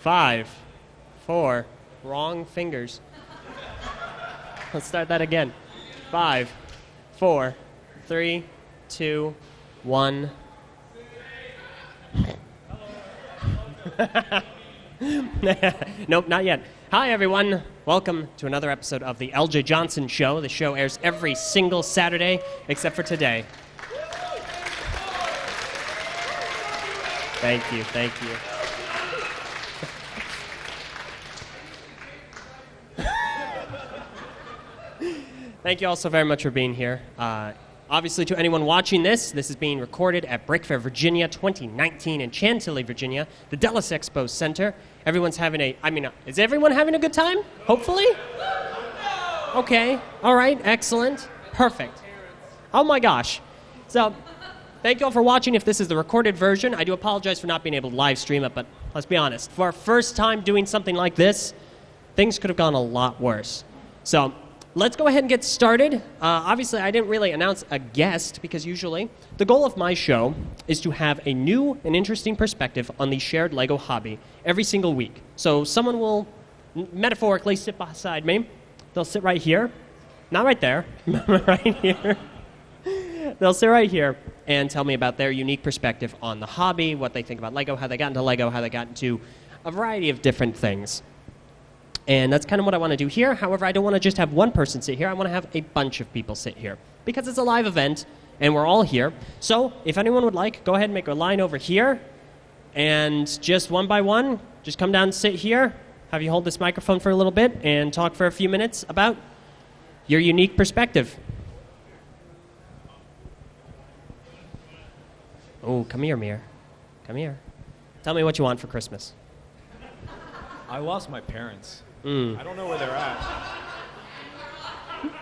5, 4, wrong fingers. Let's start that again. 5, 4, 3, 2, 1. Nope, not yet. Hi, everyone. Welcome to another episode of the Eljay Johnsen Show. The show airs every single Saturday, except for today. Thank you. Thank you all so very much for being here. Obviously, to anyone watching this is being recorded at Brickfair Virginia 2019 in Chantilly, Virginia, the Dallas Expo Center. Everyone's having is everyone having a good time? Hopefully? Okay. All right. Excellent. Perfect. Oh, my gosh. So, thank you all for watching. If this is the recorded version, I do apologize for not being able to live stream it, but let's be honest. For our first time doing something like this, things could have gone a lot worse. So, let's go ahead and get started. Obviously, I didn't really announce a guest because usually the goal of my show is to have a new and interesting perspective on the shared LEGO hobby every single week. So someone will metaphorically sit beside me. They'll sit right here. Not right there. Right here. They'll sit right here and tell me about their unique perspective on the hobby, what they think about LEGO, how they got into LEGO, how they got into a variety of different things. And that's kind of what I want to do here. However, I don't want to just have one person sit here. I want to have a bunch of people sit here because it's a live event and we're all here. So if anyone would like, go ahead and make a line over here and just one by one, just come down and sit here. Have you hold this microphone for a little bit and talk for a few minutes about your unique perspective. Oh, come here, Mir. Come here. Tell me what you want for Christmas. I lost my parents. I don't know where they're at. Wait,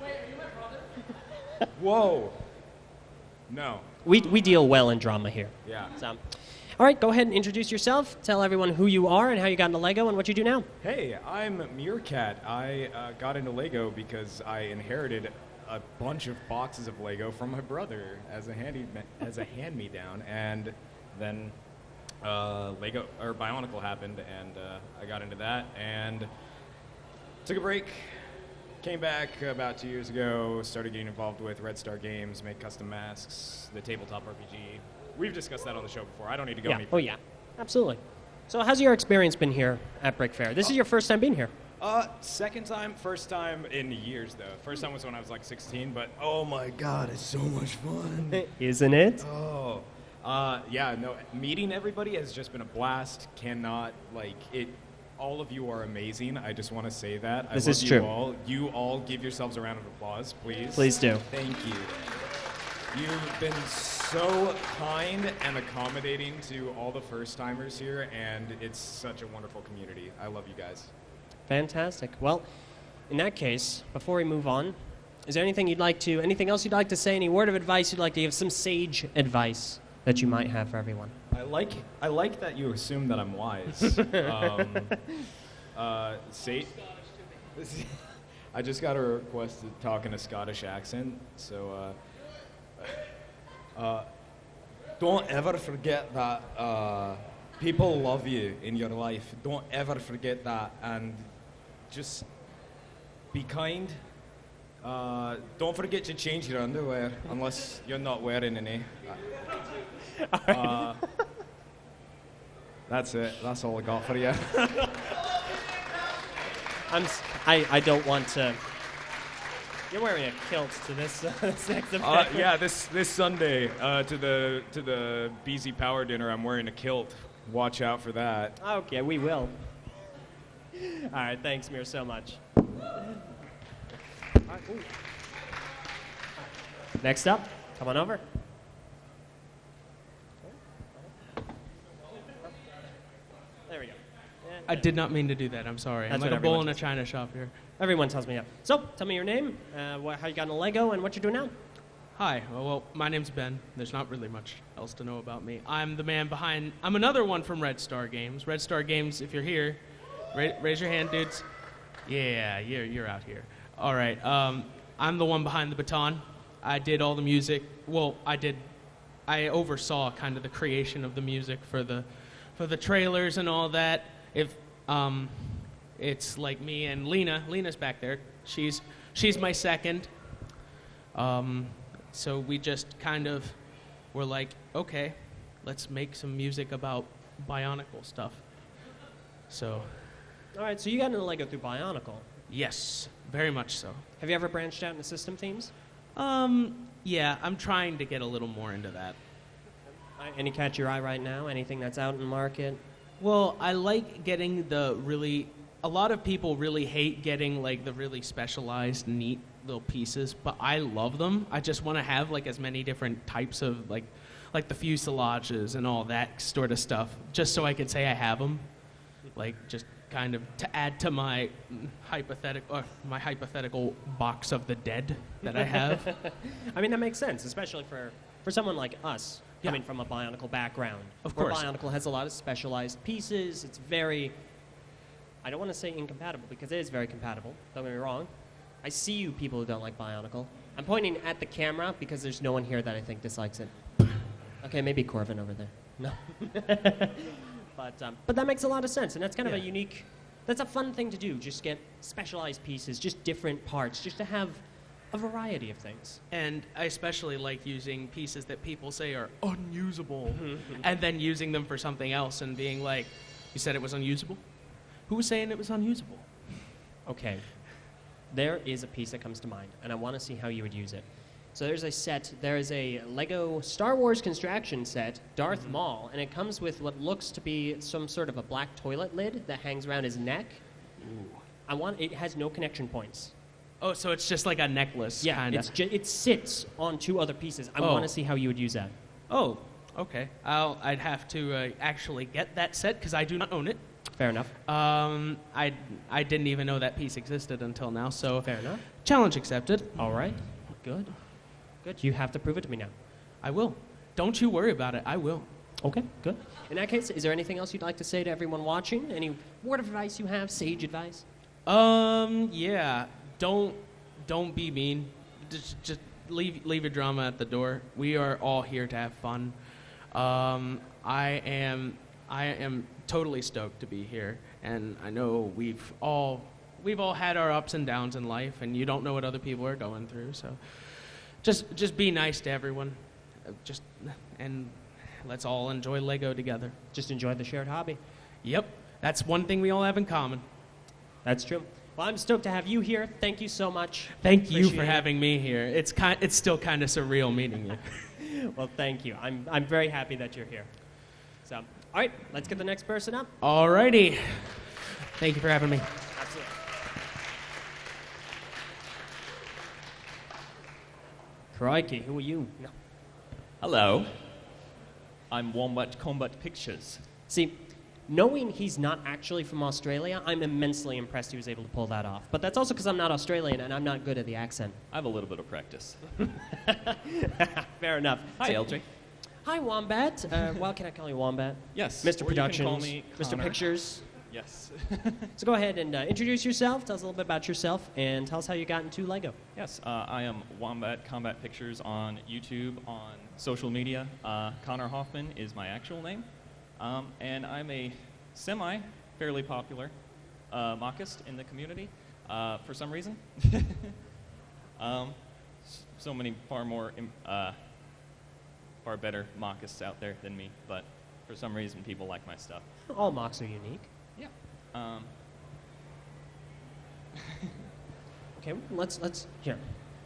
are you my brother? Whoa. No. We deal well in drama here. Yeah. So, all right, go ahead and introduce yourself. Tell everyone who you are and how you got into LEGO and what you do now. Hey, I'm Meerkat. I got into LEGO because I inherited a bunch of boxes of LEGO from my brother as a hand-me-down, and then LEGO or Bionicle happened, and I got into that and took a break. Came back about 2 years ago. Started getting involved with Red Star Games, make custom masks, the tabletop RPG. We've discussed that on the show before. I don't need to go any further. Oh yeah, absolutely. So how's your experience been here at Brickfair? This is your first time being here. Second time, first time in years though. First time was when I was like 16, but oh my god, it's so much fun. Isn't it? Oh. Yeah, no, meeting everybody has just been a blast. All of you are amazing. I just want to say that. This I love is true. You all. You all give yourselves a round of applause, please. Please do. Thank you. You've been so kind and accommodating to all the first-timers here, and it's such a wonderful community. I love you guys. Fantastic. Well, in that case, before we move on, is there anything else you'd like to say? Any word of advice you'd like to give? Some sage advice that you might have for everyone? I like that you assume that I'm wise. I just got a request to talk in a Scottish accent, so don't ever forget that people love you in your life. Don't ever forget that, and just be kind. Don't forget to change your underwear unless you're not wearing any. That's it. That's all I got for you. I don't want to. You're wearing a kilt to this next event. Yeah, this Sunday to the BZ Power Dinner, I'm wearing a kilt. Watch out for that. Okay, we will. All right, thanks, Mir, so much. Next up, come on over. There we go. I did not mean to do that. I'm sorry. That's I'm like what a bull everyone in a does. china shop here. Everyone tells me that. So, tell me your name, how you got into LEGO, and what you're doing now. Hi. Well, my name's Ben. There's not really much else to know about me. I'm the man behind... I'm another one from Red Star Games. Red Star Games, if you're here, raise your hand, dudes. Yeah, you're out here. All right. I'm the one behind the baton. I did all the music. Well, I oversaw kind of the creation of the music for the for the trailers and all that. If it's like me and Lena's back there. She's my second. So we just kind of were like, okay, let's make some music about Bionicle stuff. So. All right, so you got into Lego through Bionicle. Yes, very much so. Have you ever branched out into system themes? Yeah, I'm trying to get a little more into that. Any catch your eye right now? Anything that's out in the market? Well, I like getting a lot of people really hate getting like the really specialized, neat little pieces, but I love them. I just want to have like as many different types of like the fuselages and all that sort of stuff, just so I can say I have them. Like just kind of to add to my hypothetical box of the dead that I have. I mean, that makes sense, especially for someone like us, coming from a Bionicle background. Of course. Where Bionicle has a lot of specialized pieces. It's very, I don't want to say incompatible, because it is very compatible. Don't get me wrong. I see you people who don't like Bionicle. I'm pointing at the camera because there's no one here that I think dislikes it. Okay, maybe Corvin over there. No. But that makes a lot of sense, and that's kind of a unique, that's a fun thing to do, just get specialized pieces, just different parts, just to have a variety of things. And I especially like using pieces that people say are unusable, and then using them for something else and being like, you said it was unusable? Who was saying it was unusable? Okay, there is a piece that comes to mind, and I want to see how you would use it. So there is a Lego Star Wars construction set, Darth Maul, and it comes with what looks to be some sort of a black toilet lid that hangs around his neck. Ooh. It has no connection points. Oh, so it's just like a necklace, kinda. It sits on two other pieces. I want to see how you would use that. Oh, okay. I'd have to actually get that set, because I do not own it. Fair enough. I didn't even know that piece existed until now, so... Fair enough. Challenge accepted. All right. Good. You have to prove it to me now. I will. Don't you worry about it. I will. Okay, good. In that case, is there anything else you'd like to say to everyone watching? Any word of advice you have? Sage advice? Yeah. Don't be mean. Just leave your drama at the door. We are all here to have fun. I am totally stoked to be here, and I know we've all had our ups and downs in life, and you don't know what other people are going through, so just be nice to everyone. And let's all enjoy Lego together. Just enjoy the shared hobby. Yep. That's one thing we all have in common. That's true. Well, I'm stoked to have you here. Thank you so much. Thank you for having me here. It's still kind of surreal meeting you. Well, thank you. I'm very happy that you're here. So, all right, let's get the next person up. All righty. Thank you for having me. Absolutely. Crikey, who are you? No. Hello. I'm Wombat Combat Pictures. See, knowing he's not actually from Australia, I'm immensely impressed he was able to pull that off. But that's also because I'm not Australian and I'm not good at the accent. I have a little bit of practice. Fair enough. Hi, Eljay. Hi, Wombat. Well, can I call you Wombat? Yes. Mr. Or Productions, you can call me Mr. Connor. Pictures. Yes. So go ahead and introduce yourself. Tell us a little bit about yourself and tell us how you got into Lego. Yes, I am Wombat Combat Pictures on YouTube, on social media. Connor Hoffman is my actual name. And I'm a fairly popular mockist in the community for some reason. So many far better mockists out there than me, but for some reason people like my stuff. All mocks are unique. Yeah. Okay, let's here.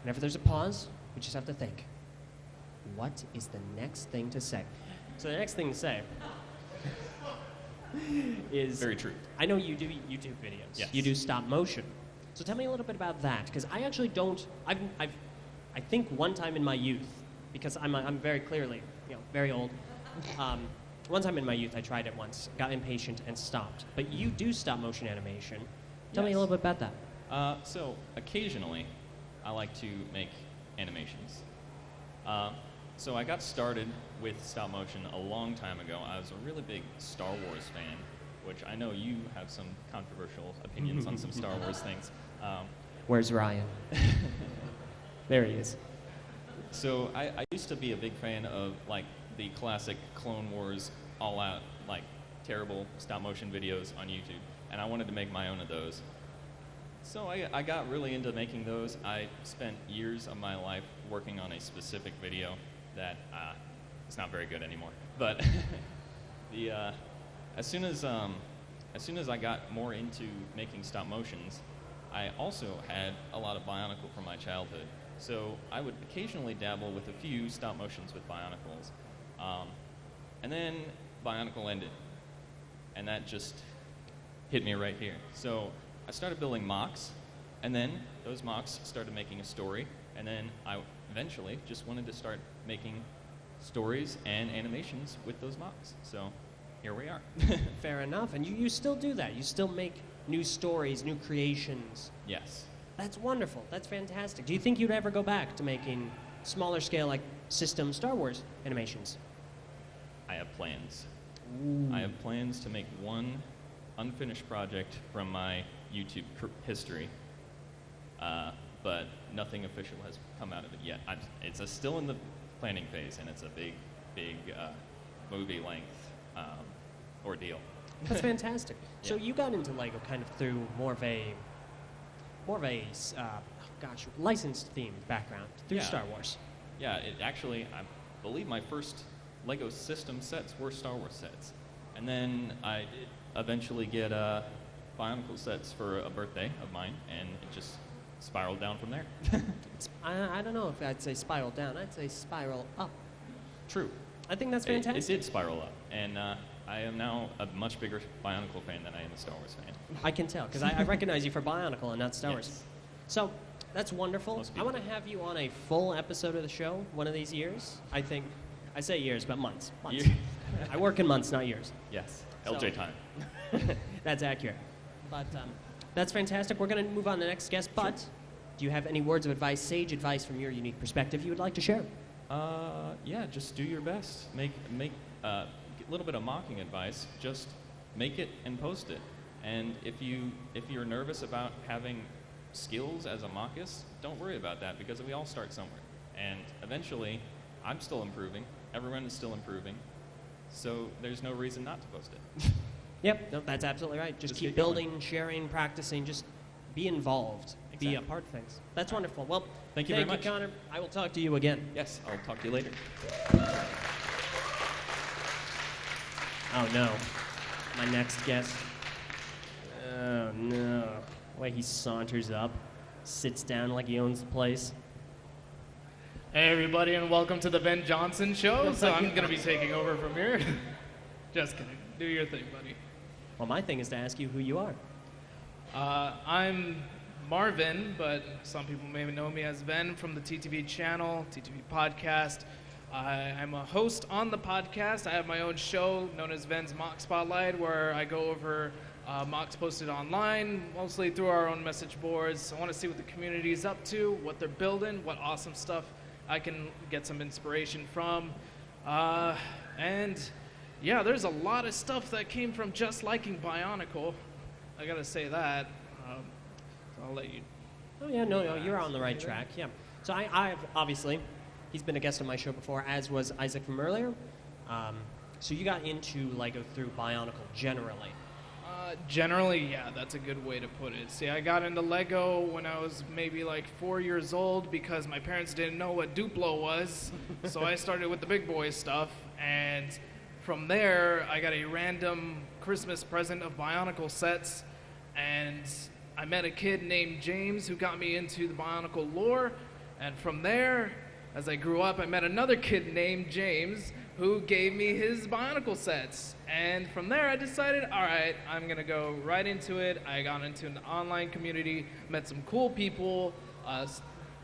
Whenever there's a pause, we just have to think. What is the next thing to say? So the next thing to say is Very true. I know you do YouTube videos. Yes. You do stop motion. So tell me a little bit about that, because I actually don't. I think one time in my youth, because I'm very clearly very old. One time in my youth, I tried it once, got impatient, and stopped. But you do stop motion animation. Tell me a Yes. little bit about that. So occasionally, I like to make animations. So I got started with stop motion a long time ago. I was a really big Star Wars fan, which I know you have some controversial opinions on some Star Wars things. Where's Ryan? There he is. So I used to be a big fan of like the classic Clone Wars all-out like terrible stop motion videos on YouTube, and I wanted to make my own of those. So I got really into making those. I spent years of my life working on a specific video that it's not very good anymore. But as soon as I got more into making stop motions, I also had a lot of Bionicle from my childhood. So I would occasionally dabble with a few stop motions with Bionicles. And then Bionicle ended, and that just hit me right here. So I started building mocks, and then those mocks started making a story, and then I eventually just wanted to start making stories and animations with those mocks. So here we are. Fair enough. And you still do that. You still make new stories, new creations. Yes. That's wonderful. That's fantastic. Do you think you'd ever go back to making smaller scale, like system Star Wars animations? I have plans. Ooh. I have plans to make one unfinished project from my YouTube history, but nothing official has come out of it yet. It's still in the planning phase, and it's a big movie-length ordeal. That's fantastic. Yeah. So you got into Lego kind of through more of a licensed themed background through Yeah. Star Wars. Yeah, I believe my first Lego system sets were Star Wars sets. And then I did eventually get Bionicle sets for a birthday of mine, and it just spiraled down from there. I don't know if I'd say spiral down. I'd say spiral up. True. I think that's It fantastic. did spiral up, and I am now a much bigger Bionicle fan than I am a Star Wars fan. I can tell, because I recognize you for Bionicle and not Star Wars. Yes. So, that's wonderful. Most I people want to have you on a full episode of the show one of these years. I say years, but months. Year- I work in months, not years. Yes, So- LJ time. That's accurate. But that's fantastic. We're going to move on to the next guest, but do you have any words of advice, sage advice from your unique perspective you would like to share? Yeah, just do your best. Make a little bit of mocking advice. Just make it and post it. And if you're nervous about having skills as a mockist, don't worry about that, because we all start somewhere. And eventually, I'm still improving. Everyone is still improving. So there's no reason not to post it. Yep, no, that's absolutely right. Just keep get going. building, sharing, practicing. Just be involved. Be a Exactly. part of things. That's wonderful. Well, Thank you very much. Connor. I will talk to you again. Yes, I'll talk to you later. Oh no, my next guest. Oh no, the way he saunters up, sits down like he owns the place. Hey everybody, and welcome to the Ben Johnson Show. No, So thank I'm you. gonna be taking over from here. Just kidding. Do your thing, buddy. Well, my thing is to ask you who you are. I'm Marvin, but some people may know me as Ben from the TTV channel, TTV podcast. I'm a host on the podcast. I have my own show known as Ben's Mock Spotlight, where I go over mocks posted online, mostly through our own message boards. I want to see what the community is up to, what they're building, what awesome stuff I can get some inspiration from. And yeah, there's a lot of stuff that came from just liking Bionicle. I gotta say that. So I'll let you. Oh yeah, no, you're on the right track. Yeah. So I've obviously, he's been a guest on my show before, as was Isaac from earlier. So you got into Lego through Bionicle generally. Generally, yeah, that's a good way to put it. See, I got into Lego when I was maybe like 4 years old because my parents didn't know what Duplo was. So I started with the big boy stuff. And from there, I got a random Christmas present of Bionicle sets. And I met a kid named James who got me into the Bionicle lore. And from there, as I grew up, I met another kid named James who gave me his Bionicle sets. And from there, I decided, all right, I'm going to go right into it. I got into an online community, met some cool people,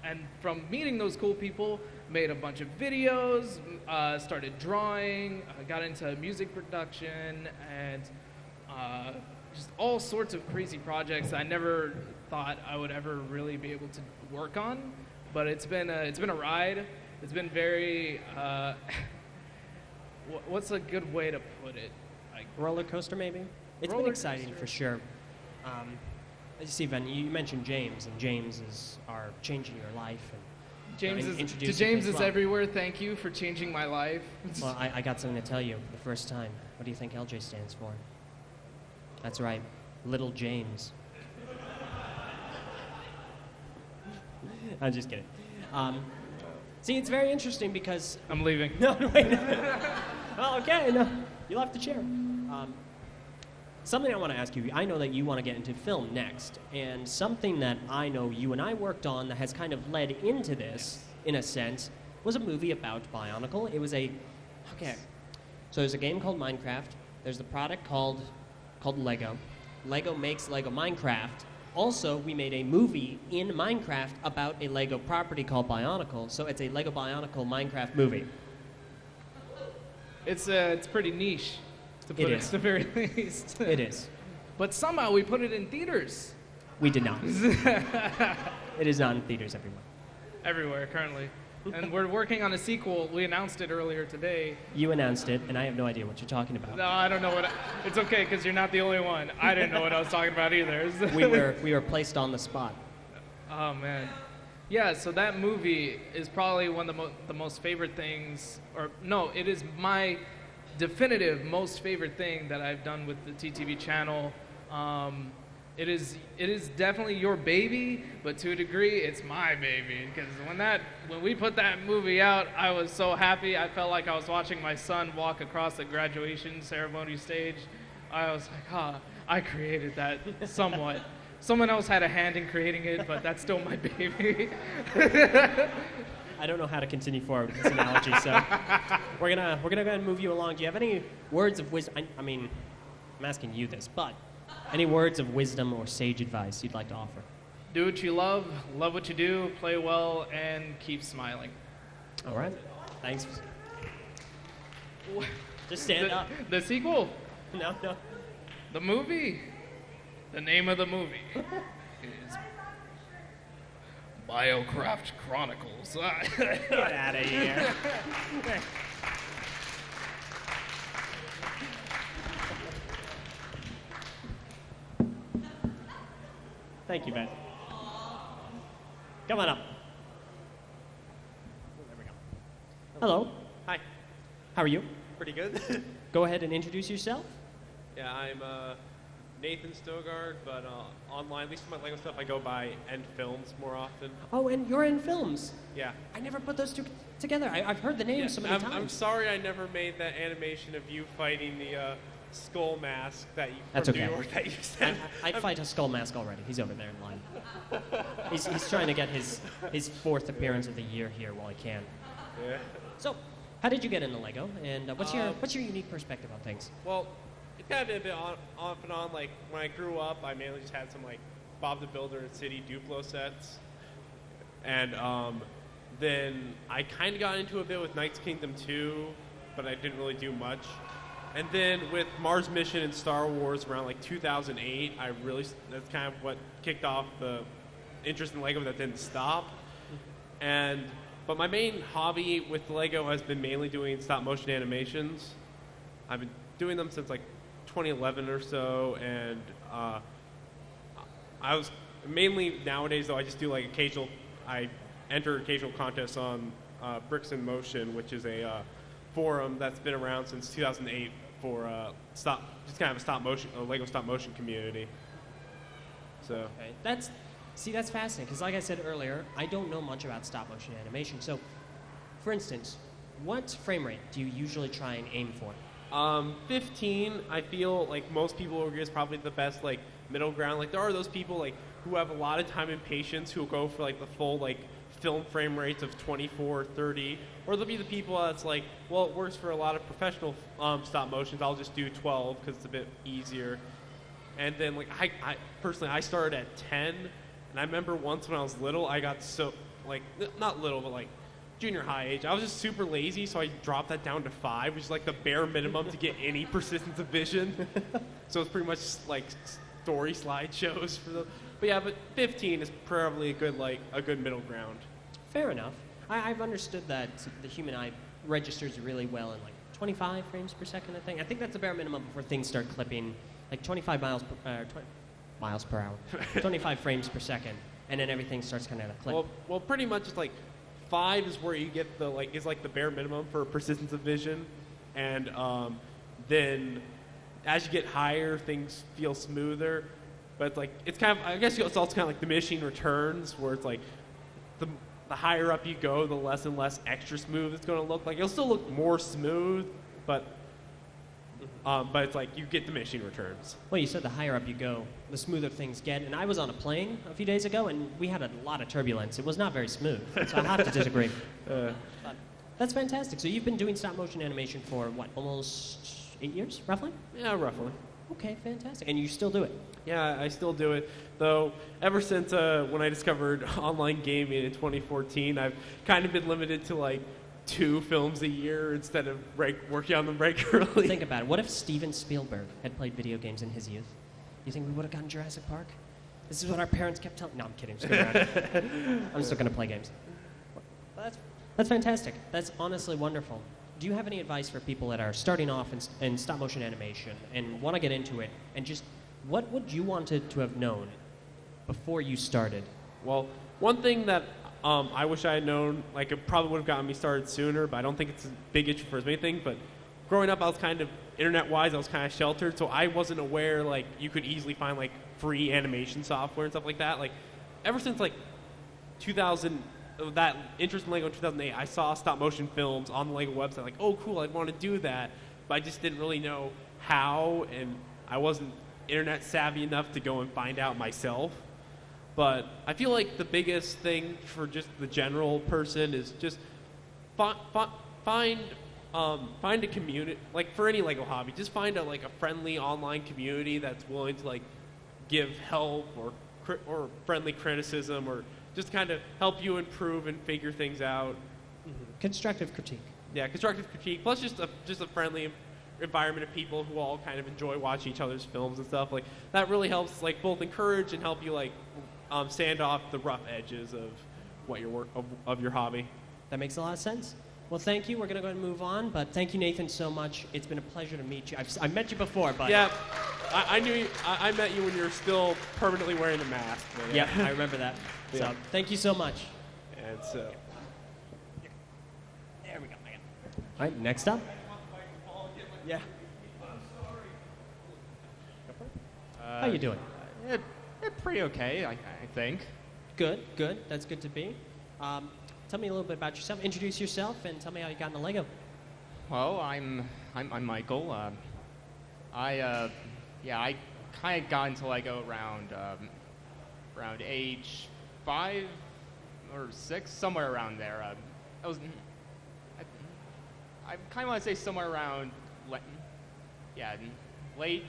and from meeting those cool people, made a bunch of videos, started drawing, got into music production, and just all sorts of crazy projects I never thought I would ever really be able to work on. But it's been a ride. It's been very what's a good way to put it? Like, Roller coaster, maybe? It's been Roller exciting coaster. for sure. As you see, Ben, you mentioned James, and James are changing your life. And James is, introduce to you James as is well. everywhere. Thank you for changing my life. Well, I got something to tell you for the first time. What do you think LJ stands for? That's right, Little James. I'm just kidding. See, it's very interesting because... I'm leaving. No, wait. Well, okay, no. You'll have to chair. Something I want to ask you, I know that you want to get into film next, and something that I know you and I worked on that has kind of led into this, in a sense, was a movie about Bionicle. It was a... Okay. So there's a game called Minecraft. There's the product called Lego. Lego makes Lego Minecraft. Also, we made a movie in Minecraft about a Lego property called Bionicle. So it's a Lego Bionicle Minecraft movie. It's pretty niche, to put It it is. at the very least. It is. But somehow we put it in theaters. We did not. It is not in theaters everywhere. Everywhere currently. And we're working on a sequel. We announced it earlier today. You announced it, and I have no idea what you're talking about. No, I don't know what. It's okay because you're not the only one. I didn't know what I was talking about either. We were placed on the spot. Oh man, yeah. So that movie is probably one of the most favorite things, or no, it is my definitive most favorite thing that I've done with the TTV channel. It is definitely your baby, but to a degree, it's my baby. Because when we put that movie out, I was so happy. I felt like I was watching my son walk across the graduation ceremony stage. I was like, I created that somewhat. Someone else had a hand in creating it, but that's still my baby. I don't know how to continue forward with this analogy, so we're gonna go ahead and move you along. Do you have any words of wisdom? I mean, I'm asking you this, but any words of wisdom or sage advice you'd like to offer? Do what you love what you do, play well, and keep smiling. All right. Thanks. Just stand up. The sequel, No. the movie, the name of the movie is Biocraft Chronicles. Get out of here. Thank you, Ben. Come on up. There we go. Hello. Hi. How are you? Pretty good. Go ahead and introduce yourself. Yeah, I'm Nathan Stogard, but online, at least for my Lego stuff, I go by End Films more often. Oh, and you're in films. Yeah. I never put those two together. I've heard the name Yeah, so many times. I'm sorry I never made that animation of you fighting the skull mask that you That's from okay. New York that you sent. I'd fight a skull mask already. He's over there in line. He's trying to get his fourth appearance of the year here while he can. Yeah. So, how did you get into Lego? And what's your unique perspective on things? Well, it kind of been a bit off and on. Like when I grew up, I mainly just had some like Bob the Builder and City Duplo sets, and then I kind of got into a bit with Knights Kingdom 2, but I didn't really do much. And then with Mars Mission and Star Wars around like 2008, that's kind of what kicked off the interest in Lego that didn't stop. But my main hobby with Lego has been mainly doing stop motion animations. I've been doing them since like 2011 or so, and I was mainly nowadays though I just do like I enter occasional contests on Bricks in Motion, which is a forum that's been around since 2008 for just kind of a Lego stop motion community. So Okay. That's fascinating because, like I said earlier, I don't know much about stop motion animation. So, for instance, what frame rate do you usually try and aim for? 15, I feel like most people will agree is probably the best like middle ground. Like there are those people like who have a lot of time and patience who will go for like the full like film frame rates of 24 or 30, or there'll be the people that's like, well, it works for a lot of professional stop motions, I'll just do 12 because it's a bit easier. And then like I personally I started at 10, and I remember once when I was little I got so like not little but like junior high age, I was just super lazy, so I dropped that down to 5, which is like the bare minimum to get any persistence of vision. So it's pretty much like story slideshows for the. But 15 is probably a good middle ground. Fair enough. I've understood that the human eye registers really well in like 25 frames per second. I think that's the bare minimum before things start clipping, like 25 miles per hour, 25 frames per second, and then everything starts kind of to clip. Well, pretty much it's like 5 is where you get the is the bare minimum for persistence of vision, and then as you get higher, things feel smoother. But it's kind of, I guess it's also kind of like diminishing returns, where it's like the higher up you go, the less and less extra smooth it's going to look. Like it'll still look more smooth, but it's like you get diminishing returns. Well, you said the higher up you go, the smoother things get. And I was on a plane a few days ago, and we had a lot of turbulence. It was not very smooth, so I have to disagree. But that's fantastic. So you've been doing stop motion animation for what, almost 8 years, roughly? Yeah, roughly. Okay, fantastic. And you still do it? Yeah, I still do it. Though, ever since when I discovered online gaming in 2014, I've kind of been limited to 2 films a year instead of working on them regularly. Think about it. What if Steven Spielberg had played video games in his youth? You think we would have gotten Jurassic Park? This is what our parents kept telling. No, I'm kidding. I'm still going to play games. That's fantastic. That's honestly wonderful. Do you have any advice for people that are starting off in stop motion animation and want to get into it? And just what would you want to have known before you started? Well, one thing that I wish I had known, it probably would have gotten me started sooner, but I don't think it's a big issue for as many things. But growing up, I was kind of, internet-wise, I was kind of sheltered, so I wasn't aware, you could easily find, free animation software and stuff like that. Ever since, 2000, that interest in Lego in 2008, I saw stop-motion films on the Lego website, oh, cool, I'd want to do that, but I just didn't really know how, and I wasn't internet-savvy enough to go and find out myself. But I feel like the biggest thing for just the general person is just find a community, for any Lego hobby, just find a friendly online community that's willing to give help or friendly criticism or just kind of help you improve and figure things out. Mm-hmm. Constructive critique. Yeah, constructive critique. Plus just a friendly environment of people who all kind of enjoy watching each other's films and stuff. That really helps both encourage and help you sand off the rough edges of what your of your hobby. That makes a lot of sense. Well, thank you. We're going to go ahead and move on, but thank you, Nathan, so much. It's been a pleasure to meet you. I met you before, but... Yeah, I knew you. I met you when you were still permanently wearing a mask. But yeah, I remember that. Yeah. So, thank you so much. And so... There we go. All right, next up. Yeah. How you doing? Pretty okay, I think. Good. That's good to be. Tell me a little bit about yourself. Introduce yourself and tell me how you got into Lego. Well, I'm Michael. I kind of got into Lego around age 5 or 6, somewhere around there. I kind of want to say somewhere around late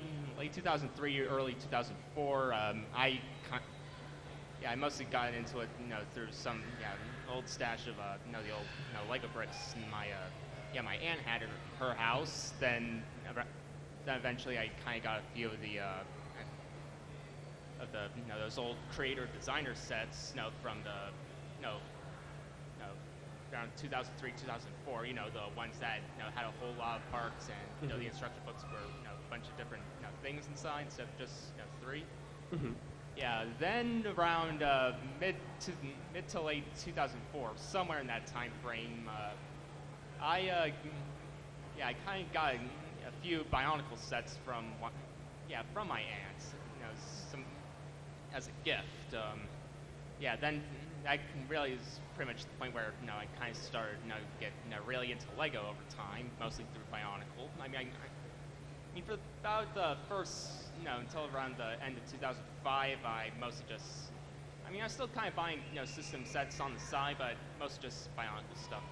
2003, early 2004. I mostly got into it, through some old stash of the old Lego bricks in my aunt had her house. Then eventually I kind of got a few of the those old creator designer sets, from the around 2003, 2004. The ones that had a whole lot of parts and the instruction books were a bunch of different things inside instead of just 3. Mm-hmm. Yeah, then around mid to late 2004, somewhere in that time frame, I kind of got a few Bionicle sets from my aunt, some as a gift. Then that really is pretty much the point where I kind of started to get really into Lego over time, mostly through Bionicle. I mean, for about the first, until around the end of 2005, I mostly just, I was still kind of buying, system sets on the side, but mostly just Bionicle stuff.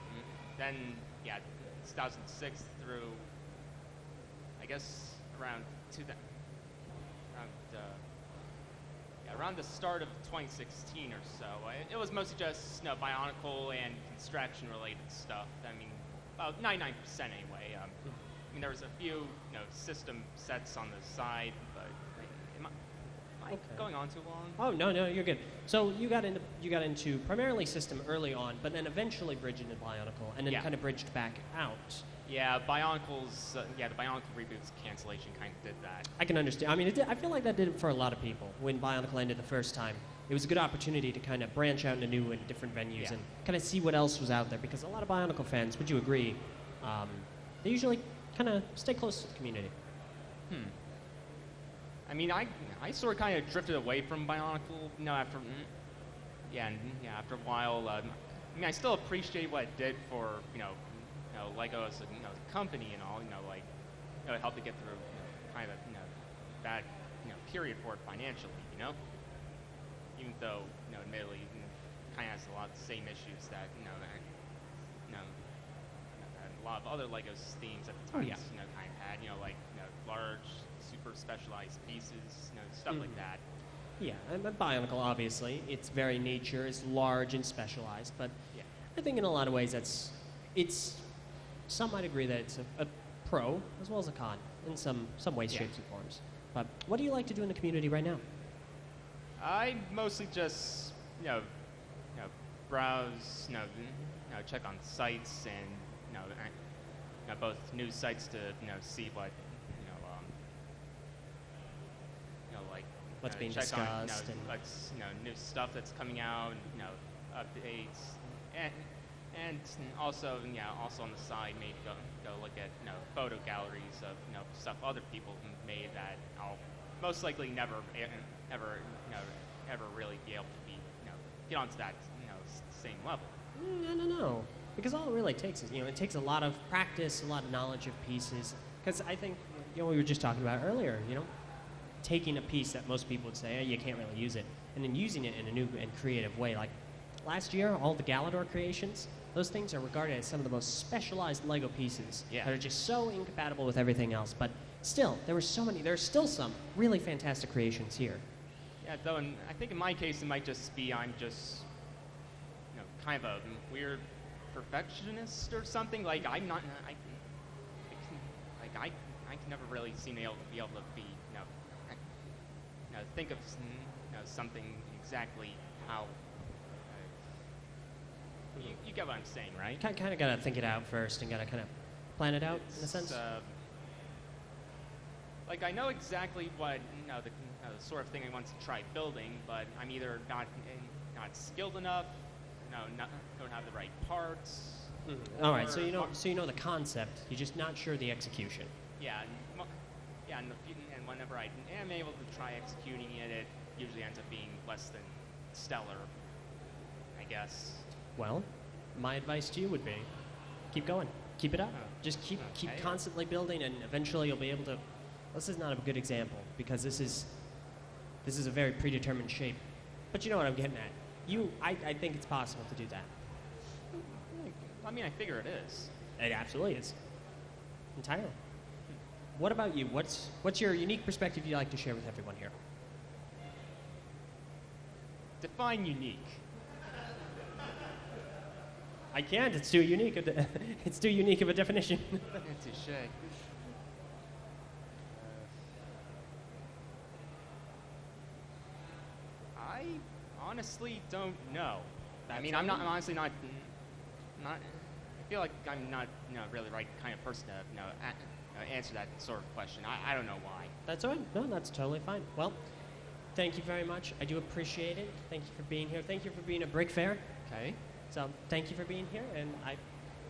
Then, 2006 through, I guess, around around the start of 2016 or so, it was mostly just, Bionicle and construction-related stuff. About 99% anyway. There was a few, system sets on the side, but am I going on too long? Oh no, you're good. So you got into primarily system early on, but then eventually bridged into Bionicle, and then kind of bridged back out. Yeah, Bionicle's the Bionicle reboot's cancellation kind of did that. I can understand. I feel like that did it for a lot of people when Bionicle ended the first time. it was a good opportunity to kind of branch out into new and different venues and kind of see what else was out there. Because a lot of Bionicle fans, would you agree, they usually kind of stay close to the community. I mean, I sort of kind of drifted away from Bionicle, after, after a while. I mean, I still appreciate what it did for, Lego as a company and all, it helped to get through, kind of, bad, period for it financially, Even though, admittedly, kind of has a lot of the same issues that, a lot of other Legos themes at the time, kind of had, large, super specialized pieces, stuff like that. Yeah, and Bionicle, obviously, its very nature is large and specialized, but I think in a lot of ways some might agree that it's a pro as well as a con in some ways, shapes, and forms. But what do you like to do in the community right now? I mostly just, browse, check on sites and, both news sites to, see what, what's being check discussed on, and what's, new stuff that's coming out, updates, and also, also on the side, maybe go look at, photo galleries of, stuff other people made that I'll most likely never, ever really be able to be, get onto that, same level. No. Because all it really takes is, it takes a lot of practice, a lot of knowledge of pieces. Because I think, we were just talking about earlier, taking a piece that most people would say, you can't really use it, and then using it in a new and creative way. Like last year, all the Galidor creations, those things are regarded as some of the most specialized Lego pieces that are just so incompatible with everything else. But still, there's still some really fantastic creations here. Yeah, though, and I think in my case, it might just be I'm just, kind of a weird perfectionist or something. Like I'm not, I can never really seem to be able to be, think of, something exactly how. You get what I'm saying, right? Kind of gotta think it out first and gotta kind of plan it out in a sense. Like I know exactly what the sort of thing I want to try building, but I'm either not skilled enough, don't have the right parts. All right, so you know the concept. You're just not sure the execution. Yeah, and whenever I am able to try executing it, it usually ends up being less than stellar, I guess. Well, my advice to you would be, keep going, keep it up. Just keep constantly building, and eventually you'll be able to. This is not a good example because this is a very predetermined shape, but you know what I'm getting at. I think it's possible to do that. I mean, I figure it is. It absolutely is. Entirely. What about you? What's your unique perspective you'd like to share with everyone here? Define unique. I can't. It's too unique. It's too unique of a definition. It's a shame. I honestly don't know. I'm honestly not. I feel like I'm not, really the right kind of person to, answer that sort of question. I don't know why. That's all right. No, that's totally fine. Well, thank you very much. I do appreciate it. Thank you for being here. Thank you for being at Brickfair. Okay. So thank you for being here, and I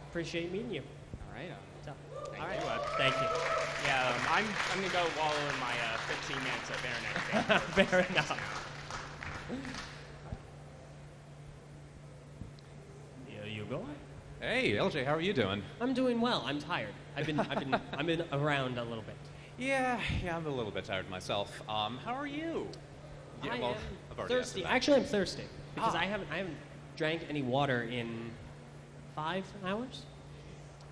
appreciate meeting you. All right. Thank you. Thank you. Yeah, I'm gonna go wallow in my 15 minutes of internet. Fair enough. You go. Hey, Eljay, how are you doing? I'm doing well. I'm tired. I've been around a little bit. Yeah, I'm a little bit tired myself. How are you? Yeah, I well, am I've already asked thirsty. that. Actually, I'm thirsty because I haven't drank any water in 5 hours.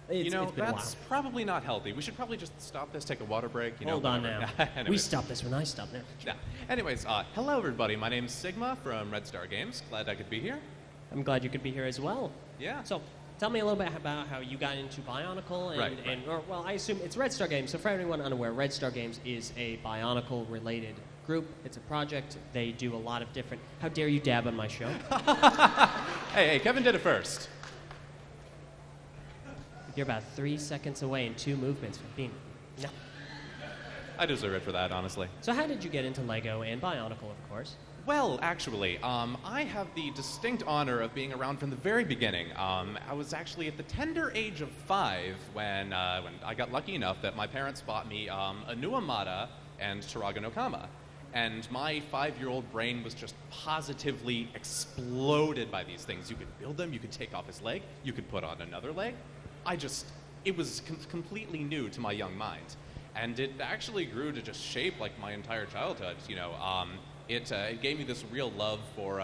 It's been a while. That's probably not healthy. We should probably just stop this, take a water break. Hold on now. Anyways. We stop this when I stop now. Yeah. Anyways, hello everybody. My name's Sigma from Red Star Games. Glad I could be here. I'm glad you could be here as well. Yeah. So, tell me a little bit about how you got into Bionicle, Right. I assume it's Red Star Games. So, for anyone unaware, Red Star Games is a Bionicle-related group. It's a project. They do a lot of different. How dare you dab on my show? Hey, Kevin did it first. You're about 3 seconds away in 2 movements from being. No. I deserve it for that, honestly. So, how did you get into Lego and Bionicle, of course? Well, actually, I have the distinct honor of being around from the very beginning. I was actually at the tender age of 5 when I got lucky enough that my parents bought me a new Amada and Turaga no Kama. And my 5-year-old brain was just positively exploded by these things. You could build them, you could take off his leg, you could put on another leg. It was completely new to my young mind. And it actually grew to just shape like my entire childhood, you know. It gave me this real love for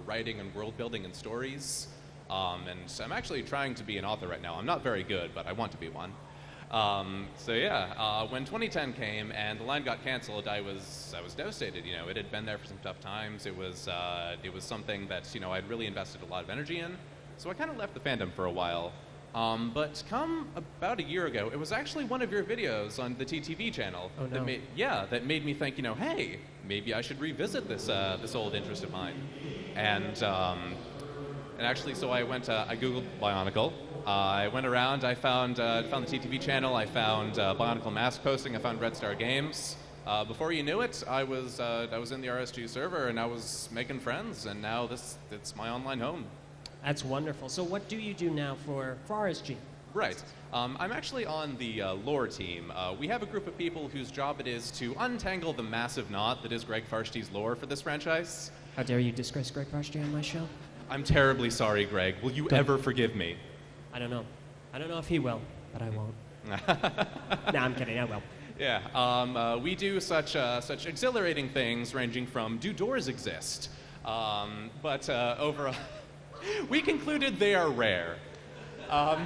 writing and world building and stories. And I'm actually trying to be an author right now. I'm not very good, but I want to be one. When 2010 came and the line got canceled, I was devastated. You know, it had been there for some tough times. It was something that, you know, I'd really invested a lot of energy in. So I kind of left the fandom for a while. But come about a year ago, it was actually one of your videos on the TTV channel that made me think, you know, hey, maybe I should revisit this old interest of mine. And actually, so I Googled Bionicle. I went around, I found the TTV channel, I found Bionicle Mask posting, I found Red Star Games. Before you knew it, I was in the RSG server and I was making friends, and now it's my online home. That's wonderful. So what do you do now for RSG? Right. I'm actually on the lore team. We have a group of people whose job it is to untangle the massive knot that is Greg Farshti's lore for this franchise. How dare you disgrace Greg Farshti on my show? I'm terribly sorry, Greg. Will you ever forgive me? I don't know. I don't know if he will, but I won't. No, I'm kidding. I will. Yeah. We do such exhilarating things, ranging from do doors exist, but overall, we concluded they are rare.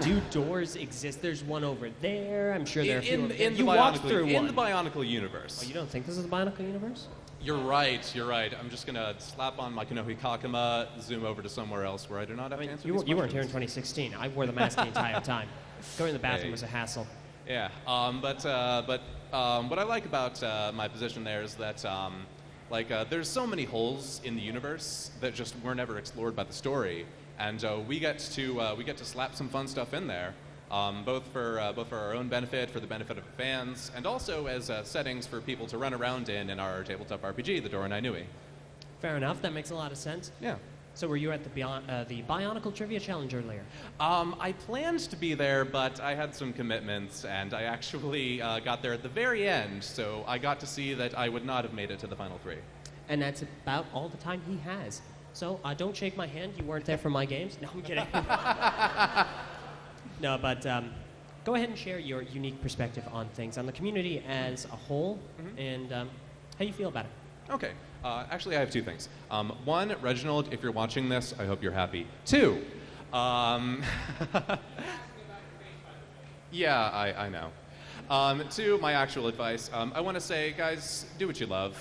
Do doors exist? There's one over there. I'm sure there are a few. You walked through one. In the Bionicle universe. Oh, you don't think this is the Bionicle universe? You're right. I'm just going to slap on my Kanohi Kakama, zoom over to somewhere else where I do not have to answer these questions. You weren't here in 2016. I wore the mask the entire time. Going to the bathroom was a hassle. Yeah. But what I like about my position there is that there's so many holes in the universe that just were never explored by the story, and we get to slap some fun stuff in there. Both for our own benefit, for the benefit of the fans, and also as settings for people to run around in our tabletop RPG, the Dora Nainui. Fair enough. That makes a lot of sense. Yeah. So were you at the Bionicle Trivia Challenge earlier? I planned to be there, but I had some commitments, and I actually got there at the very end, so I got to see that I would not have made it to the final 3. And that's about all the time he has. So don't shake my hand. You weren't there for my games. No, I'm kidding. No, but go ahead and share your unique perspective on things, on the community as a whole, and how you feel about it. Okay. Actually, I have 2 things. 1, Reginald, if you're watching this, I hope you're happy. 2, yeah, I know. 2, my actual advice. I want to say, guys, do what you love.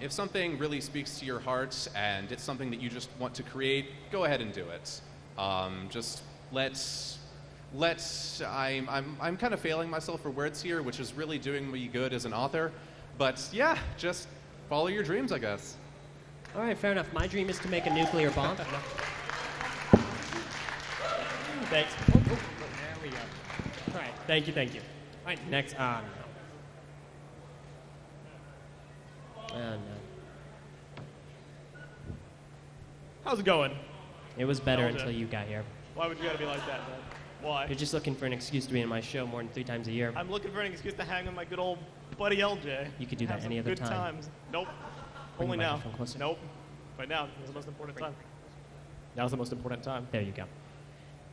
If something really speaks to your heart and it's something that you just want to create, go ahead and do it. Just I'm kind of failing myself for words here, which is really doing me good as an author. But yeah, just follow your dreams, I guess. All right, fair enough. My dream is to make a nuclear bomb. Thanks. There we go. All right, thank you. All right, next. No. How's it going? It was better until you got here. Why would you gotta be like that, man? Why? You're just looking for an excuse to be in my show more than 3 times a year. I'm looking for an excuse to hang with my good old buddy Eljay. You could do that any other good time. Times. Nope. Bring Only the now. microphone closer. Nope. Right now is the most important time. Now's the most important time. There you go.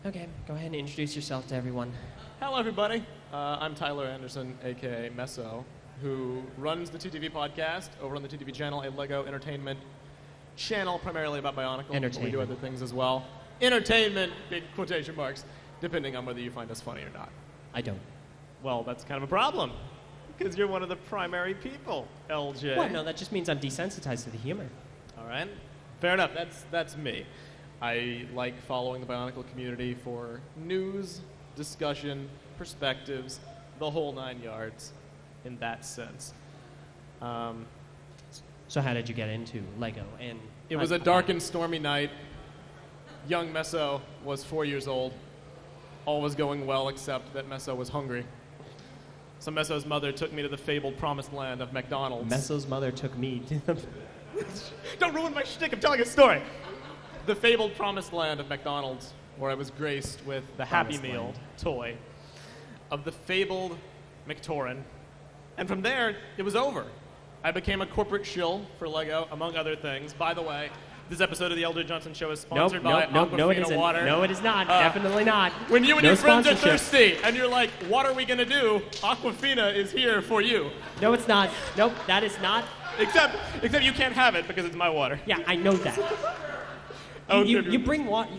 Okay, go ahead and introduce yourself to everyone. Hello, everybody. I'm Tyler Anderson, aka Meso, who runs the TTV podcast over on the TTV channel, a LEGO entertainment channel primarily about Bionicle. But we do other things as well. Entertainment, big quotation marks, depending on whether you find us funny or not. I don't. Well, that's kind of a problem, because you're one of the primary people, Eljay. Well, no, that just means I'm desensitized to the humor. All right. Fair enough. That's me. I like following the Bionicle community for news, discussion, perspectives, the whole 9 yards, in that sense. So how did you get into LEGO? And it was a dark and stormy night. Young Meso was 4 years old. All was going well except that Meso was hungry. So Meso's mother took me to the fabled promised land of McDonald's. Meso's mother took me to the... Don't ruin my shtick. I'm telling a story. The fabled promised land of McDonald's, where I was graced with the Happy Meal toy of the fabled McTaurin. And from there, it was over. I became a corporate shill for Lego, among other things. By the way, this episode of the Eljay Johnsen Show is sponsored by no, it Aquafina isn't. Water. No, it is not. Definitely not. When you and No your friends are sponsorship. thirsty and you're like, what are we going to do? Aquafina is here for you. No, it's not. Nope, that is not. Except you can't have it because it's my water. Yeah, I know that. You bring water.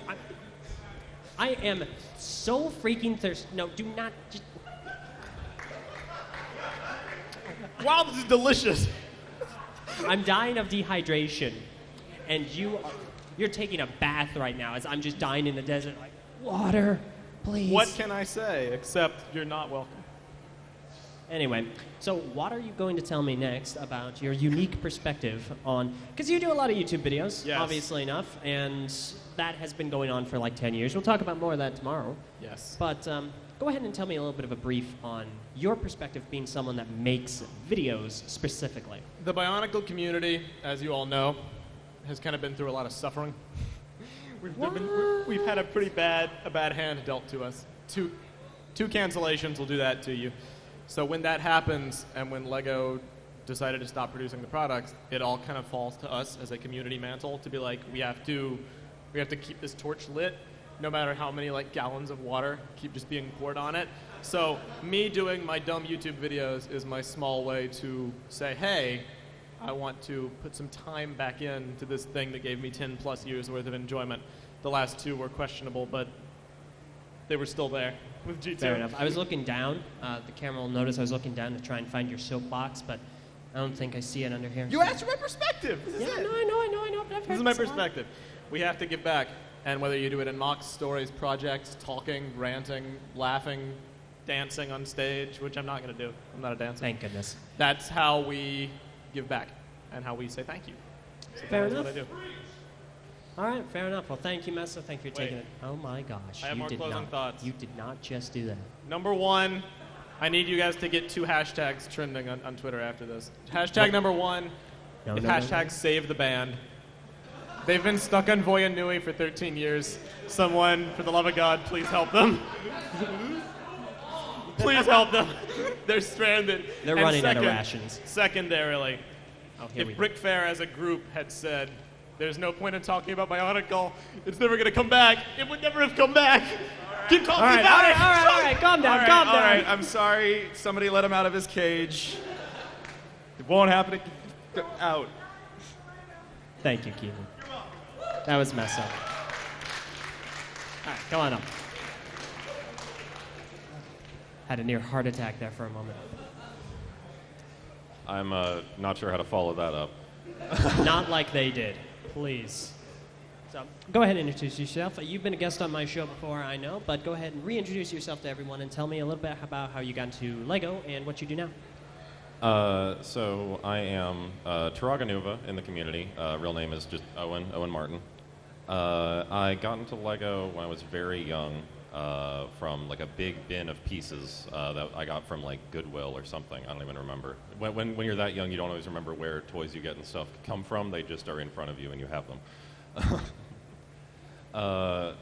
I am so freaking thirsty. No, do not. Just, Wow, this is delicious. I'm dying of dehydration, and you're taking a bath right now as I'm just dying in the desert. Like, water, please. What can I say except you're not welcome? Anyway, so what are you going to tell me next about your unique perspective on... Because you do a lot of YouTube videos, Yes. obviously enough, and that has been going on for like 10 years. We'll talk about more of that tomorrow. Yes. But go ahead and tell me a little bit of a brief on your perspective being someone that makes videos specifically. The Bionicle community, as you all know, has kind of been through a lot of suffering. We've had a pretty bad hand dealt to us. Two cancellations will do that to you. So when that happens, and when Lego decided to stop producing the products, it all kind of falls to us as a community mantle to be like, we have to keep this torch lit, no matter how many like gallons of water keep just being poured on it. So me doing my dumb YouTube videos is my small way to say, hey, I want to put some time back into this thing that gave me 10 plus years worth of enjoyment. The last two were questionable, but they were still there with G2. Fair enough. I was looking down. The camera will notice I was looking down to try and find your soapbox, but I don't think I see it under here. You asked for my perspective. This is it. No, I know. But I've heard This is my this a lot. perspective. We have to give back. And whether you do it in mocks, stories, projects, talking, ranting, laughing, dancing on stage, which I'm not going to do. I'm not a dancer. Thank goodness. That's how we give back and how we say thank you. So Fair that's enough. what I do. All right, fair enough. Well, thank you, Meso. Thank you for taking it. Oh my gosh. I have more closing thoughts. You did not just do that. Number one, I need you guys to get 2 hashtags trending on Twitter after this. Hashtag number one, No. hashtag save the band. They've been stuck on Voya Nui for 13 years. Someone, for the love of God, please help them. Please help them. They're stranded. They're And running out of rations. Secondarily, Oh, here if we go. Brickfair as a group had said, there's no point in talking about Bionicle, it's never going to come back, it would never have come back. Keep talking All about it. right. Calm down. All right, I'm sorry. Somebody let him out of his cage. It won't happen. Out. Thank you, Keegan. That was Meso. All right, come on up. Had a near heart attack there for a moment. I'm not sure how to follow that up. Not like they did. Please. So, go ahead and introduce yourself. You've been a guest on my show before, I know, but go ahead and reintroduce yourself to everyone and tell me a little bit about how you got into Lego and what you do now. So I am Turaga Nuva in the community. Real name is just Owen Martin. I got into Lego when I was very young from like a big bin of pieces that I got from like Goodwill or something. I don't even remember. When you're that young, you don't always remember where toys you get and stuff come from. They just are in front of you and you have them. I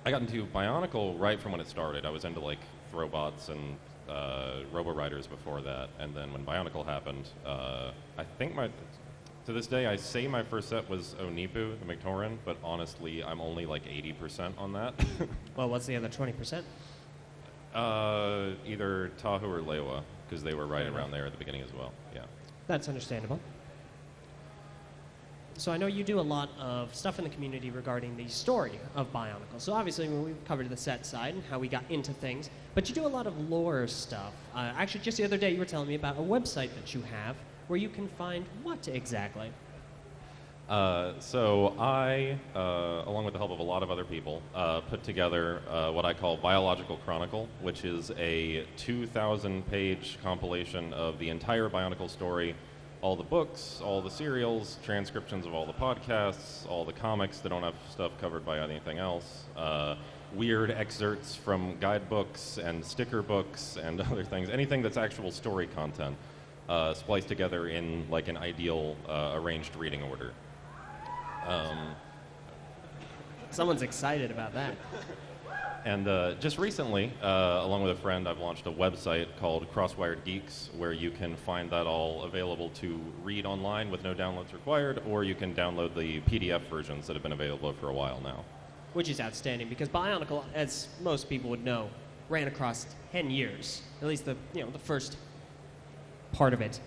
got into Bionicle right from when it started. I was into like robots and Robo-Riders before that, and then when Bionicle happened, I think to this day I say my first set was Onipu, the McTaurin, but honestly I'm only like 80% on that. Well, what's the other 20%? Either Tahu or Lewa, because they were right around there at the beginning as well. Yeah. That's understandable. So I know you do a lot of stuff in the community regarding the story of Bionicle. So obviously we've covered the set side and how we got into things, but you do a lot of lore stuff. Actually, just the other day you were telling me about a website that you have where you can find what exactly? So I, along with the help of a lot of other people, put together what I call Biological Chronicle, which is a 2,000-page compilation of the entire Bionicle story, all the books, all the serials, transcriptions of all the podcasts, all the comics that don't have stuff covered by anything else, weird excerpts from guidebooks and sticker books and other things, anything that's actual story content. spliced together in like an ideal arranged reading order. Someone's excited about that. And just recently, along with a friend, I've launched a website called Crosswired Geeks, where you can find that all available to read online with no downloads required, or you can download the PDF versions that have been available for a while now. Which is outstanding, because Bionicle, as most people would know, ran across 10 years, at least the first part of it.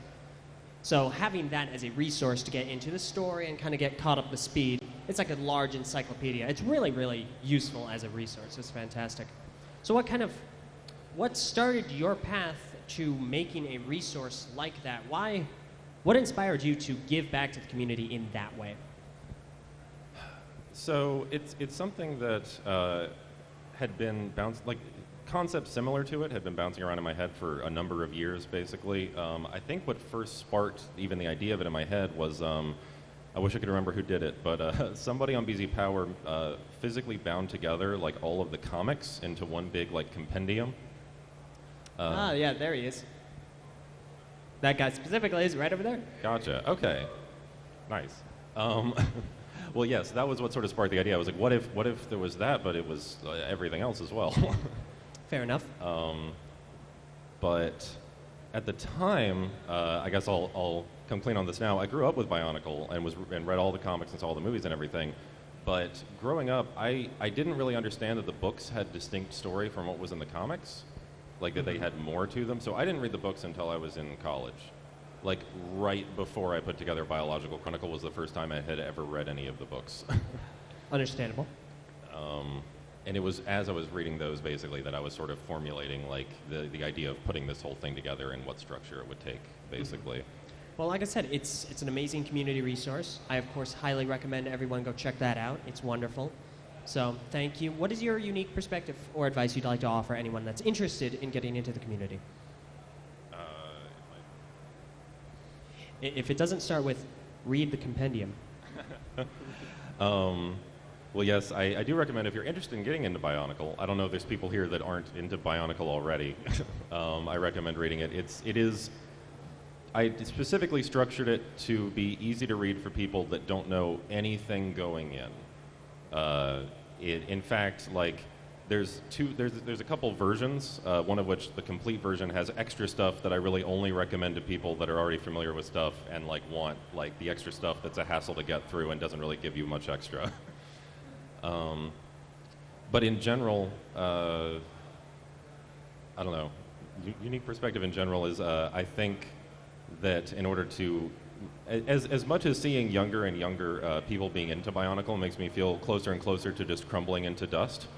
So having that as a resource to get into the story and kind of get caught up to speed, it's like a large encyclopedia. It's really, really useful as a resource. It's fantastic. So what started your path to making a resource like that? What inspired you to give back to the community in that way? So it's something that had been concepts similar to it had been bouncing around in my head for a number of years, basically. I think what first sparked even the idea of it in my head was, I wish I could remember who did it, but somebody on BZ Power physically bound together like all of the comics into one big like compendium. Yeah, there he is. That guy specifically is right over there. Gotcha. Okay. Nice. Well, yes, that was what sort of sparked the idea. I was like, what if there was that, but it was everything else as well? Fair enough. But at the time, I guess I'll come clean on this now. I grew up with Bionicle and read all the comics and saw all the movies and everything. But growing up, I didn't really understand that the books had distinct story from what was in the comics, like that they had more to them. So I didn't read the books until I was in college. Like right before I put together Biological Chronicle was the first time I had ever read any of the books. Understandable. And it was as I was reading those basically that I was sort of formulating like the idea of putting this whole thing together and what structure it would take, basically. Well, like I said, it's an amazing community resource. I, of course, highly recommend everyone go check that out. It's wonderful. So thank you. What is your unique perspective or advice you'd like to offer anyone that's interested in getting into the community? If it doesn't start with read the compendium. Well, yes, I do recommend if you're interested in getting into Bionicle. I don't know if there's people here that aren't into Bionicle already. I recommend reading it. I specifically structured it to be easy to read for people that don't know anything going in. In fact, like there's a couple versions. One of which the complete version has extra stuff that I really only recommend to people that are already familiar with stuff and like want like the extra stuff that's a hassle to get through and doesn't really give you much extra. But in general, I don't know. Unique perspective in general is I think that in order to, as much as seeing younger and younger people being into Bionicle makes me feel closer and closer to just crumbling into dust.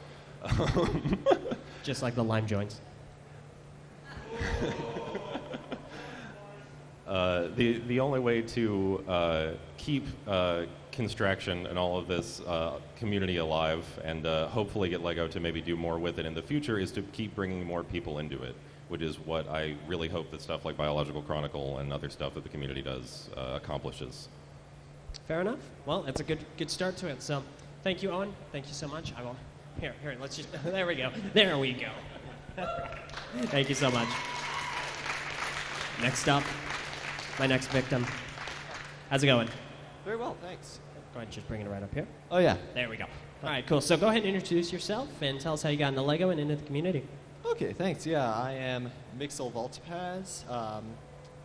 Just like the lime joints. The only way to keep Construction and all of this community alive and hopefully get LEGO to maybe do more with it in the future is to keep bringing more people into it, which is what I really hope that stuff like Biological Chronicle and other stuff that the community does accomplishes. Fair enough. Well, it's a good start to it. So thank you, Owen. Thank you so much. I will. Here, let's just, there we go. There we go. Thank you so much. Next up, my next victim. How's it going? Very well, thanks. Go ahead and just bring it right up here. Oh, yeah. There we go. All right, cool. So go ahead and introduce yourself and tell us how you got into LEGO and into the community. Okay, thanks. Yeah, I am Mixel Voltipaz,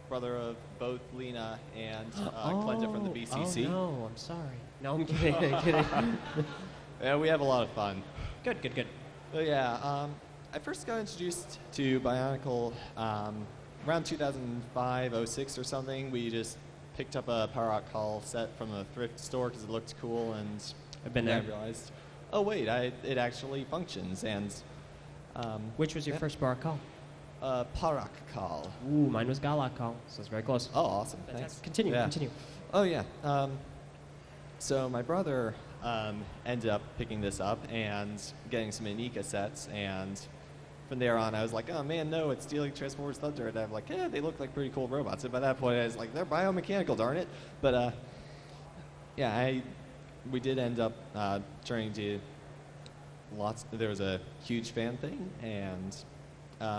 brother of both Lena and Glenda from the BCC. Oh, no, I'm sorry. No, I'm kidding. I'm kidding. Yeah, we have a lot of fun. Good. So yeah, I first got introduced to Bionicle around 2005, 06 or something. We just picked up a Power Rock Call set from a thrift store because it looked cool, and I've been there. I realized, oh wait, it actually functions. And which was your first Power Rock Call? Power Rock Call. Ooh, mine was Galih Call, so it's very close. Oh, awesome! Thanks. Continue. Oh yeah. So my brother ended up picking this up and getting some Inika sets, and from there on, I was like, oh man, no, it's stealing Transformers Thunder, and I'm like, yeah, they look like pretty cool robots. And by that point, I was like, they're biomechanical, darn it. But yeah, we did end up turning to there was a huge fan thing, and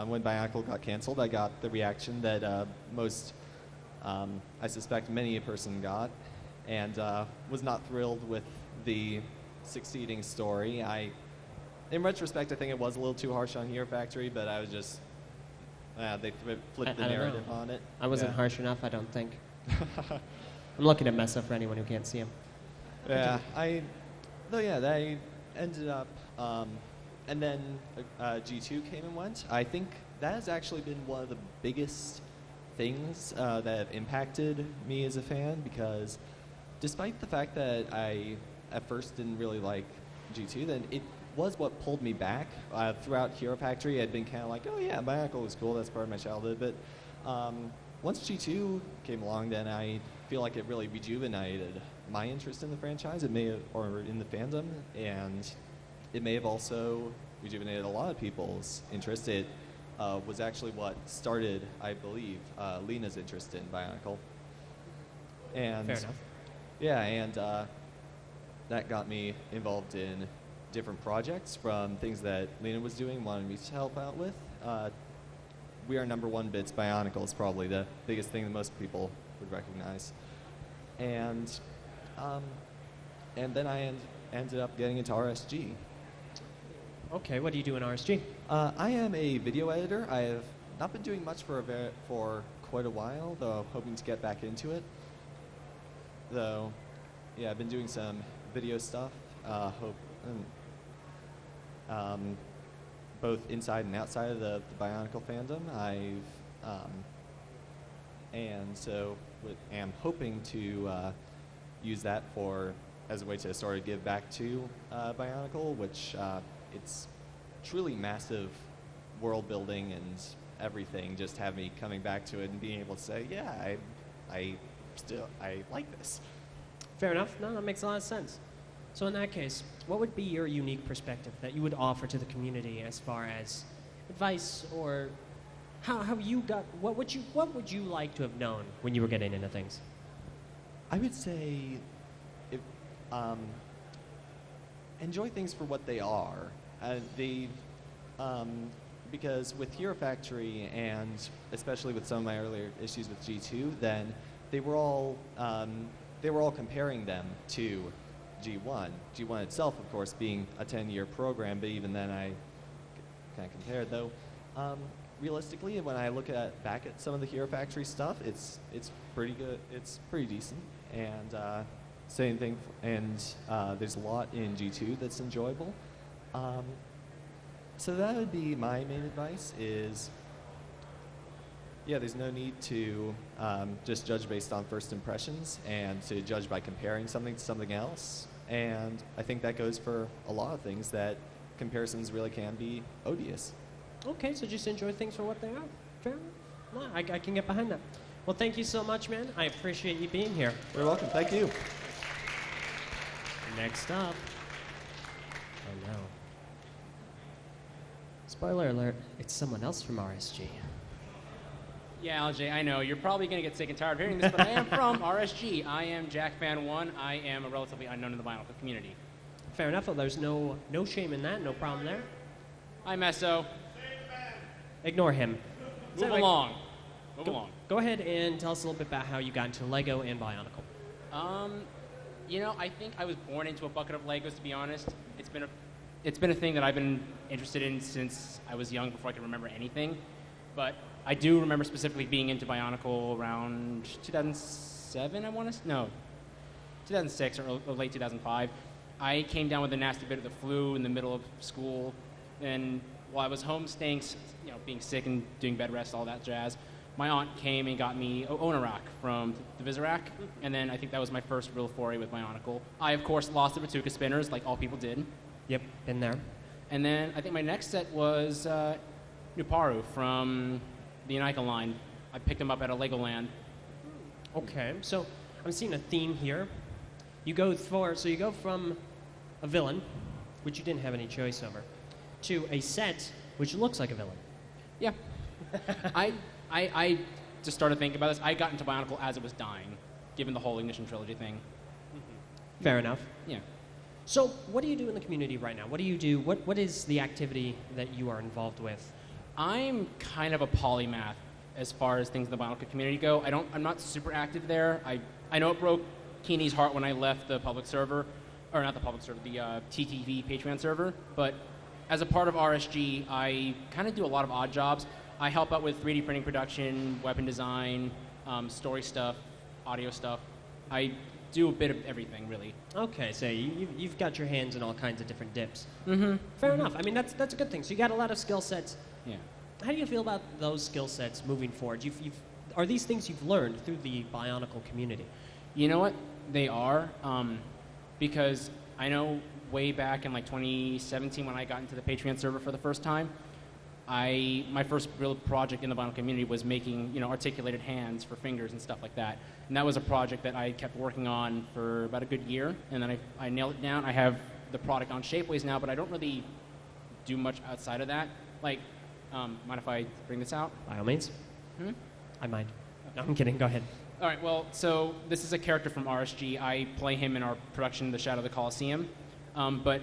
when Bionicle got canceled, I got the reaction that most I suspect many a person got, and was not thrilled with the succeeding story. In retrospect, I think it was a little too harsh on Hero Factory, but I was just, they flipped the narrative on it. I wasn't harsh enough, I don't think. I'm looking at Meso for anyone who can't see him. Yeah, I ended up, and then G2 came and went. I think that has actually been one of the biggest things that have impacted me as a fan, because despite the fact that I at first didn't really like G2, then it was what pulled me back. Throughout Hero Factory, I'd been kind of like, oh yeah, Bionicle was cool, that's part of my childhood, but once G2 came along, then I feel like it really rejuvenated my interest in the franchise. It may have, or in the fandom, and it may have also rejuvenated a lot of people's interest. It was actually what started, I believe, Lena's interest in Bionicle. And Fair enough. yeah, and that got me involved in different projects, from things that Lena was doing, wanted me to help out with. We Are Number One Bits Bionicle is probably the biggest thing that most people would recognize. And then I ended up getting into RSG. Okay, what do you do in RSG? I am a video editor. I have not been doing much for quite a while, though I'm hoping to get back into it. Though, yeah, I've been doing some video stuff. Both inside and outside of the Bionicle fandom. And so am hoping to use that as a way to sort of give back to Bionicle, which it's truly massive world building and everything. Just have me coming back to it and being able to say, yeah, I like this. Fair enough. No, that makes a lot of sense. So in that case, what would be your unique perspective that you would offer to the community as far as advice, or what would you like to have known when you were getting into things? I would say enjoy things for what they are. Because with Hero Factory, and especially with some of my earlier issues with G2, then they were all comparing them to G1. G1 itself, of course, being a 10-year program, but even then I kind of compared. Though, realistically, when I look back at some of the Hero Factory stuff, it's pretty good. It's pretty decent, and same thing. And there's a lot in G2 that's enjoyable. So that would be my main advice. Is there's no need to just judge based on first impressions and to judge by comparing something to something else. And I think that goes for a lot of things, that comparisons really can be odious. Okay, so just enjoy things for what they are. Fair enough. No, I can get behind that. Well, thank you so much, man. I appreciate you being here. You're welcome. Thank you. Next up. Oh, no. Spoiler alert, it's someone else from RSG. Yeah, Eljay, I know. You're probably going to get sick and tired of hearing this, but I am from RSG. I am Jack Fan 1. I am a relatively unknown in the Bionicle community. Fair enough. Well, there's no shame in that. No problem there. Hi, Meso. Ignore him. Move along. Go ahead and tell us a little bit about how you got into Lego and Bionicle. I think I was born into a bucket of Legos, to be honest. It's been a thing that I've been interested in since I was young, before I could remember anything. But I do remember specifically being into Bionicle around 2007, 2006 or late 2005. I came down with a nasty bit of the flu in the middle of school, and while I was home being sick and doing bed rest, all that jazz, my aunt came and got me Onarak from the Vizirac, and then I think that was my first real foray with Bionicle. I, of course, lost the Batuka spinners, like all people did. Yep, been there. And then I think my next set was Nuparu from the Unica line. I picked him up at a Legoland. Okay, so I'm seeing a theme here. You go from a villain, which you didn't have any choice over, to a set which looks like a villain. Yeah. I just started thinking about this. I got into Bionicle as it was dying, given the whole Ignition Trilogy thing. Fair enough. Yeah. So what do you do in the community right now? What do you do? What is the activity that you are involved with? I'm kind of a polymath. as far as things in the Bionicle community go. I'm not super active there. I know it broke Keeney's heart when I left the public server, or not the public server, the TTV Patreon server. But as a part of RSG, I kind of do a lot of odd jobs. I help out with 3D printing production, weapon design, story stuff, audio stuff. I do a bit of everything, really. Okay, so you've got your hands in all kinds of different dips. Mm-hmm. Fair enough. I mean, that's a good thing. So you got a lot of skill sets. Yeah. How do you feel about those skill sets moving forward? Are these things you've learned through the Bionicle community? You know what? They are, because I know way back in like 2017 when I got into the Patreon server for the first time, my first real project in the Bionicle community was making articulated hands for fingers and stuff like that. And that was a project that I kept working on for about a good year, and then I nailed it down. I have the product on Shapeways now, but I don't really do much outside of that. Like, mind if I bring this out? By all means. Hmm? I mind. No, I'm kidding. Go ahead. All right, well, so this is a character from RSG. I play him in our production, The Shadow of the Colosseum. But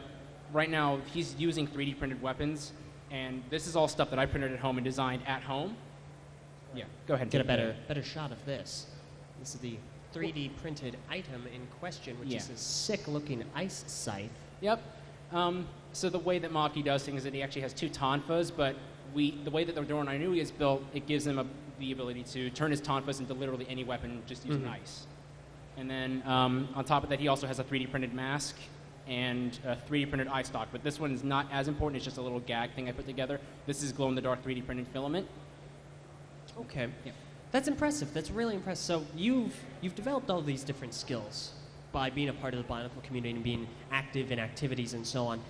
right now, he's using 3D printed weapons, and this is all stuff that I printed at home and designed at home. Yeah, go ahead. Get a better shot of this. This is the 3D printed item in question, which is a sick-looking ice scythe. Yep. So the way that Maki does things is that he actually has two tonfas, but the way that the Doran Ainui is built, it gives him the ability to turn his tonfas into literally any weapon just using ice. And then on top of that, he also has a 3D printed mask and a 3D printed eye stock. But this one is not as important. It's just a little gag thing I put together. This is glow-in-the-dark 3D printed filament. Okay. Yeah. That's impressive. That's really impressive. So you've developed all these different skills by being a part of the Bionicle community and being active in activities and so on.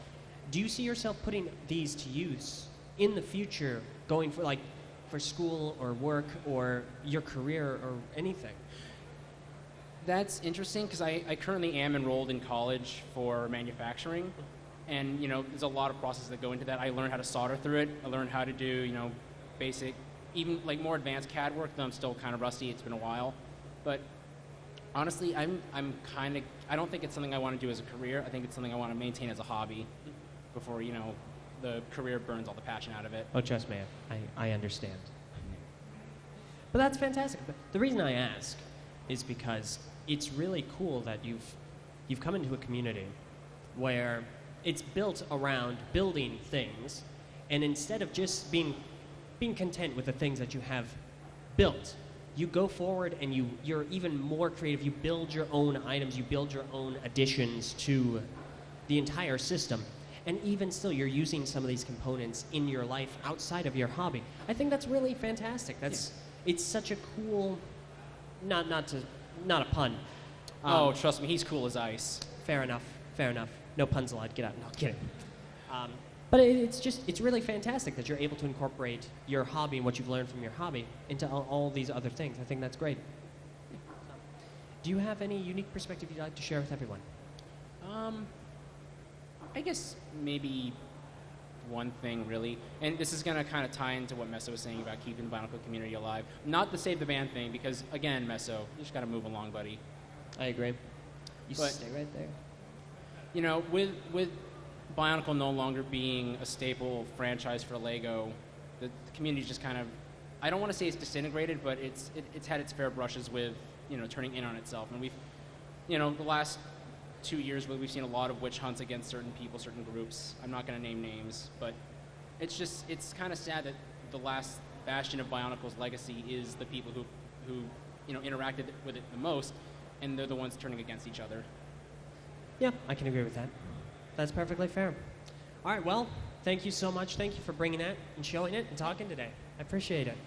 Do you see yourself putting these to use in the future, going for school or work or your career or anything? That's interesting because I currently am enrolled in college for manufacturing, and there's a lot of processes that go into that. I learned how to solder through it. I learned how to do basic, even like more advanced CAD work. Though I'm still kind of rusty. It's been a while, but honestly, I don't think it's something I want to do as a career. I think it's something I want to maintain as a hobby before the career burns all the passion out of it. Oh, trust me, I understand. But that's fantastic. But the reason I ask is because it's really cool that you've come into a community where it's built around building things, and instead of just being content with the things that you have built, you go forward and you're even more creative. You build your own items, you build your own additions to the entire system. And even still, you're using some of these components in your life outside of your hobby. I think that's really fantastic. It's such a cool, not a pun. Oh, trust me, he's cool as ice. Fair enough. No puns allowed. Get out. No, kidding. But it's really fantastic that you're able to incorporate your hobby and what you've learned from your hobby into all these other things. I think that's great. Do you have any unique perspective you'd like to share with everyone? I guess maybe one thing, really, and this is going to kind of tie into what Meso was saying about keeping the Bionicle community alive. Not the Save the Band thing, because, again, Meso, you just got to move along, buddy. I agree. But stay right there. With Bionicle no longer being a staple franchise for LEGO, the community's just kind of, I don't want to say it's disintegrated, but it's had its fair brushes with, turning in on itself. And we've, the last 2 years where we've seen a lot of witch hunts against certain people, certain groups. I'm not going to name names, but it's kind of sad that the last bastion of Bionicle's legacy is the people who interacted with it the most, and they're the ones turning against each other. Yeah, I can agree with that. That's perfectly fair. All right, well, thank you so much. Thank you for bringing that and showing it and talking today. I appreciate it.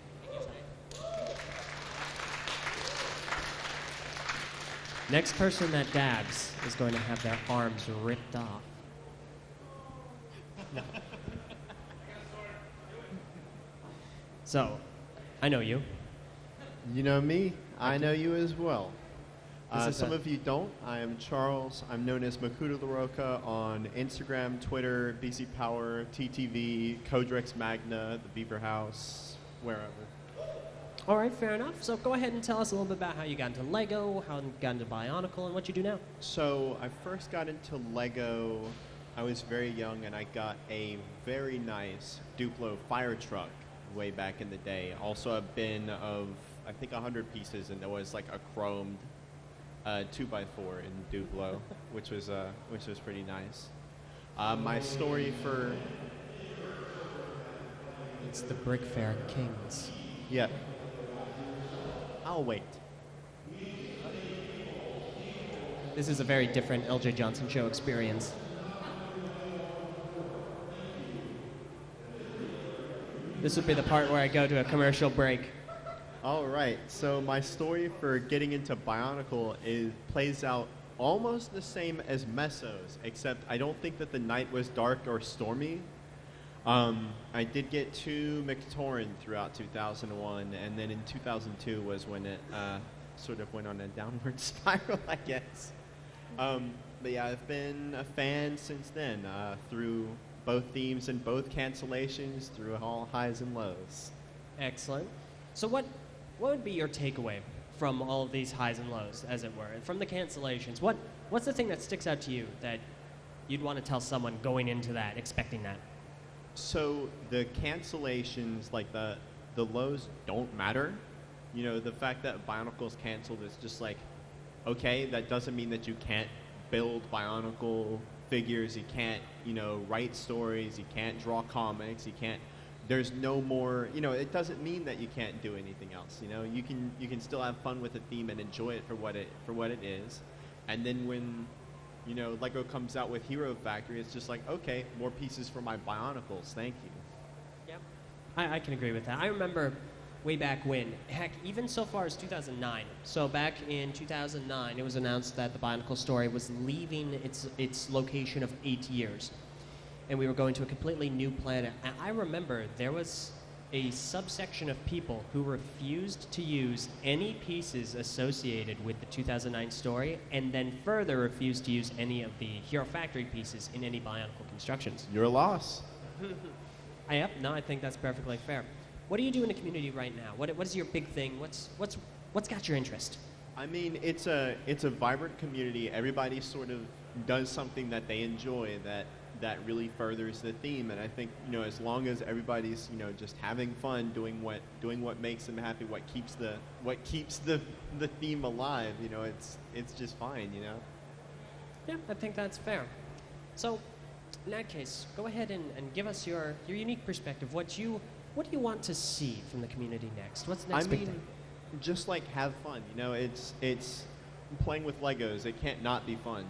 Next person that dabs is going to have their arms ripped off. No. So, I know you. You know me. I know you as well. This is some of you don't. I am Charles. I'm known as Makuta LaRocca on Instagram, Twitter, BC Power, TTV, Codrex Magna, the Beaver House, wherever. All right, fair enough. So go ahead and tell us a little bit about how you got into LEGO, how you got into Bionicle, and what you do now. So I first got into LEGO, I was very young, and I got a very nice Duplo fire truck way back in the day. Also a bin of, I think, 100 pieces, and there was like a chromed 2x4 in Duplo, which was pretty nice. My story for... It's the Brickfair Kings. Yeah. I'll wait. This is a very different Eljay Johnsen Show experience. This would be the part where I go to a commercial break. All right, so my story for getting into Bionicle plays out almost the same as Meso's, except I don't think that the night was dark or stormy. I did get 2 McTaurin throughout 2001, and then in 2002 was when it sort of went on a downward spiral, I guess. But yeah, I've been a fan since then, through both themes and both cancellations, through all highs and lows. Excellent. So what would be your takeaway from all of these highs and lows, as it were, and from the cancellations? What's the thing that sticks out to you that you'd want to tell someone going into that, expecting that? So the cancellations, like the lows, don't matter. You know, the fact that Bionicle's canceled is just like, okay, that doesn't mean that you can't build Bionicle figures, you can't, write stories, you can't draw comics, you can't, there's no more, it doesn't mean that you can't do anything else, you can still have fun with the theme and enjoy it for what it is. And then when, Lego comes out with Hero Factory, it's just like, okay, more pieces for my Bionicles, thank you. Yep. I can agree with that. I remember way back when, heck, even so far as 2009. So back in 2009, it was announced that the Bionicle story was leaving its location of 8 years. And we were going to a completely new planet. And I remember there was a subsection of people who refused to use any pieces associated with the 2009 story, and then further refused to use any of the Hero Factory pieces in any Bionicle constructions. Your loss. Yep, no, I think that's perfectly fair. What do you do in the community right now? What is your big thing? What's got your interest? I mean, it's a vibrant community. Everybody sort of does something that they enjoy that really furthers the theme. And I think, as long as everybody's, just having fun, doing what makes them happy, what keeps the theme alive, it's just fine, Yeah, I think that's fair. So, in that case, go ahead and give us your unique perspective. What do you want to see from the community next? What's the next big thing? Just like have fun, it's playing with Legos. It can't not be fun,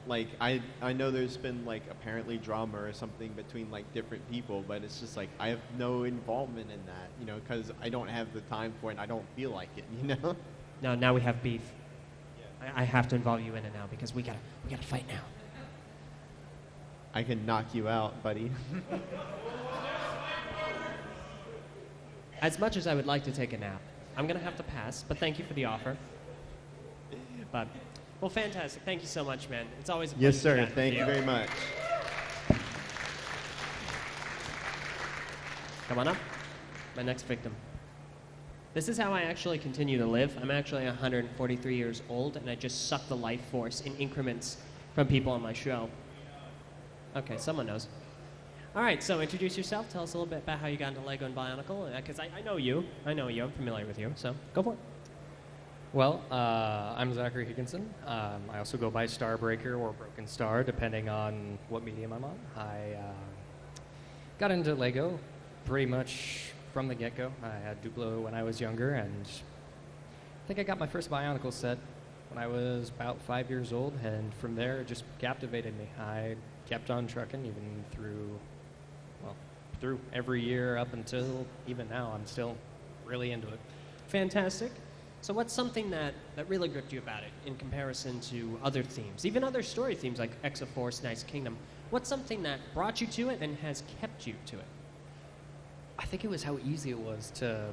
Like I know there's been like apparently drama or something between like different people, but it's just like I have no involvement in that, because I don't have the time for it and I don't feel like it, No, now we have beef. Yeah. I have to involve you in it now because we gotta fight now. I can knock you out, buddy. As much as I would like to take a nap, I'm going to have to pass, but thank you for the offer. But, well, fantastic. Thank you so much, man. It's always a pleasure. Yes, sir. Thank you very much. Come on up. My next victim. This is how I actually continue to live. I'm actually 143 years old, and I just suck the life force in increments from people on my show. Okay, someone knows. All right, so introduce yourself. Tell us a little bit about how you got into Lego and Bionicle, because I know you. I'm familiar with you, so go for it. Well, I'm Zachary Higgenson. I also go by Starbreaker or Broken Star, depending on what medium I'm on. I got into Lego pretty much from the get-go. I had Duplo when I was younger, and I think I got my first Bionicle set when I was about 5 years old, and from there it just captivated me. I kept on trucking even through every year up until even now. I'm still really into it. Fantastic. So what's something that really gripped you about it in comparison to other themes, even other story themes like Exo-Force, Nice Kingdom? What's something that brought you to it and has kept you to it? I think it was how easy it was to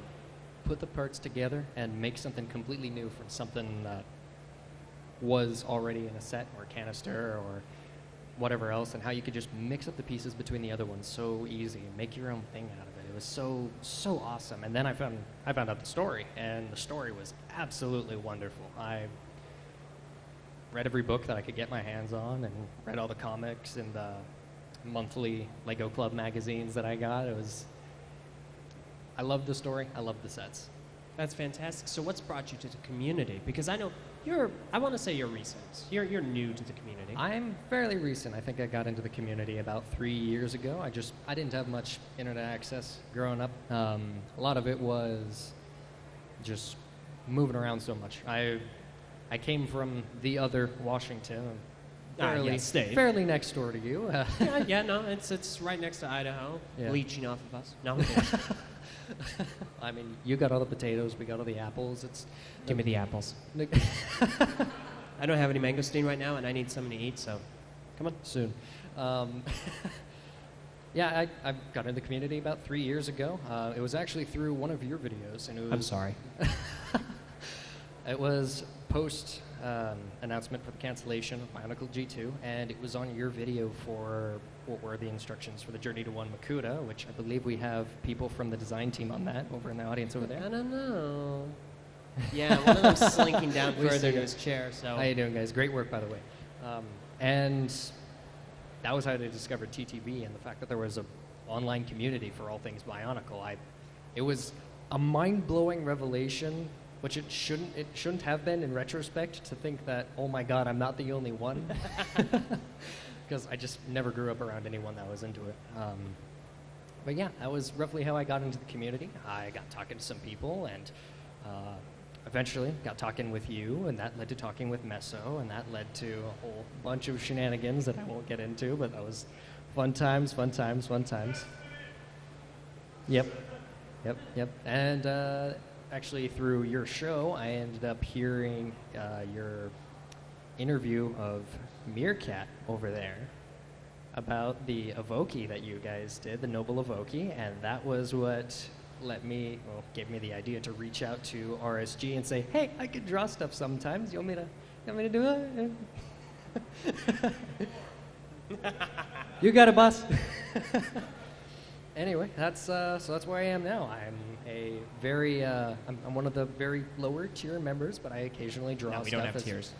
put the parts together and make something completely new from something that was already in a set or canister or whatever else, and how you could just mix up the pieces between the other ones so easy and make your own thing out of it. It was so awesome. And then I found out the story, and the story was absolutely wonderful. I read every book that I could get my hands on and read all the comics and the, monthly Lego Club magazines that I got. It was I love the story. I love the sets. That's fantastic. So what's brought you to the community? Because I know I want to say you're recent. You're new to the community. I'm fairly recent. I think I got into the community about 3 years ago. I didn't have much internet access growing up. A lot of it was just moving around so much. I came from the other Washington, fairly next door to you. No, it's right next to Idaho, leeching off of us. No, I mean, you got all the potatoes, we got all the apples. Give me the apples. I don't have any mangosteen right now, and I need something to eat, so come on. Soon. I got into the community about 3 years ago. It was actually through one of your videos. And it was, I'm sorry. It was post announcement for the cancellation of Bionicle G2, and it was on your video for what were the instructions for the Journey to One Makuta, which I believe we have people from the design team on that over in the audience over there. I don't know. Yeah, one of them's slinking down further to his chair. So how you doing, guys? Great work, by the way. And that was how they discovered TTV and the fact that there was an online community for all things Bionicle. It was a mind-blowing revelation, which it shouldn't have been in retrospect, to think that, oh my God, I'm not the only one. Because I just never grew up around anyone that was into it. But yeah, that was roughly how I got into the community. I got talking to some people, and eventually got talking with you, and that led to talking with Meso, and that led to a whole bunch of shenanigans that I won't get into, but that was fun times. Yep. And actually, through your show, I ended up hearing your interview of Meerkat over there about the Evoki that you guys did, the Noble Evoki, and that was what gave me the idea to reach out to RSG and say, hey, I could draw stuff sometimes. You want me to do it? You got it, boss. Anyway, that's where I am now. I'm a very I'm one of the very lower tier members, but I occasionally draw stuff. No, we don't have tiers.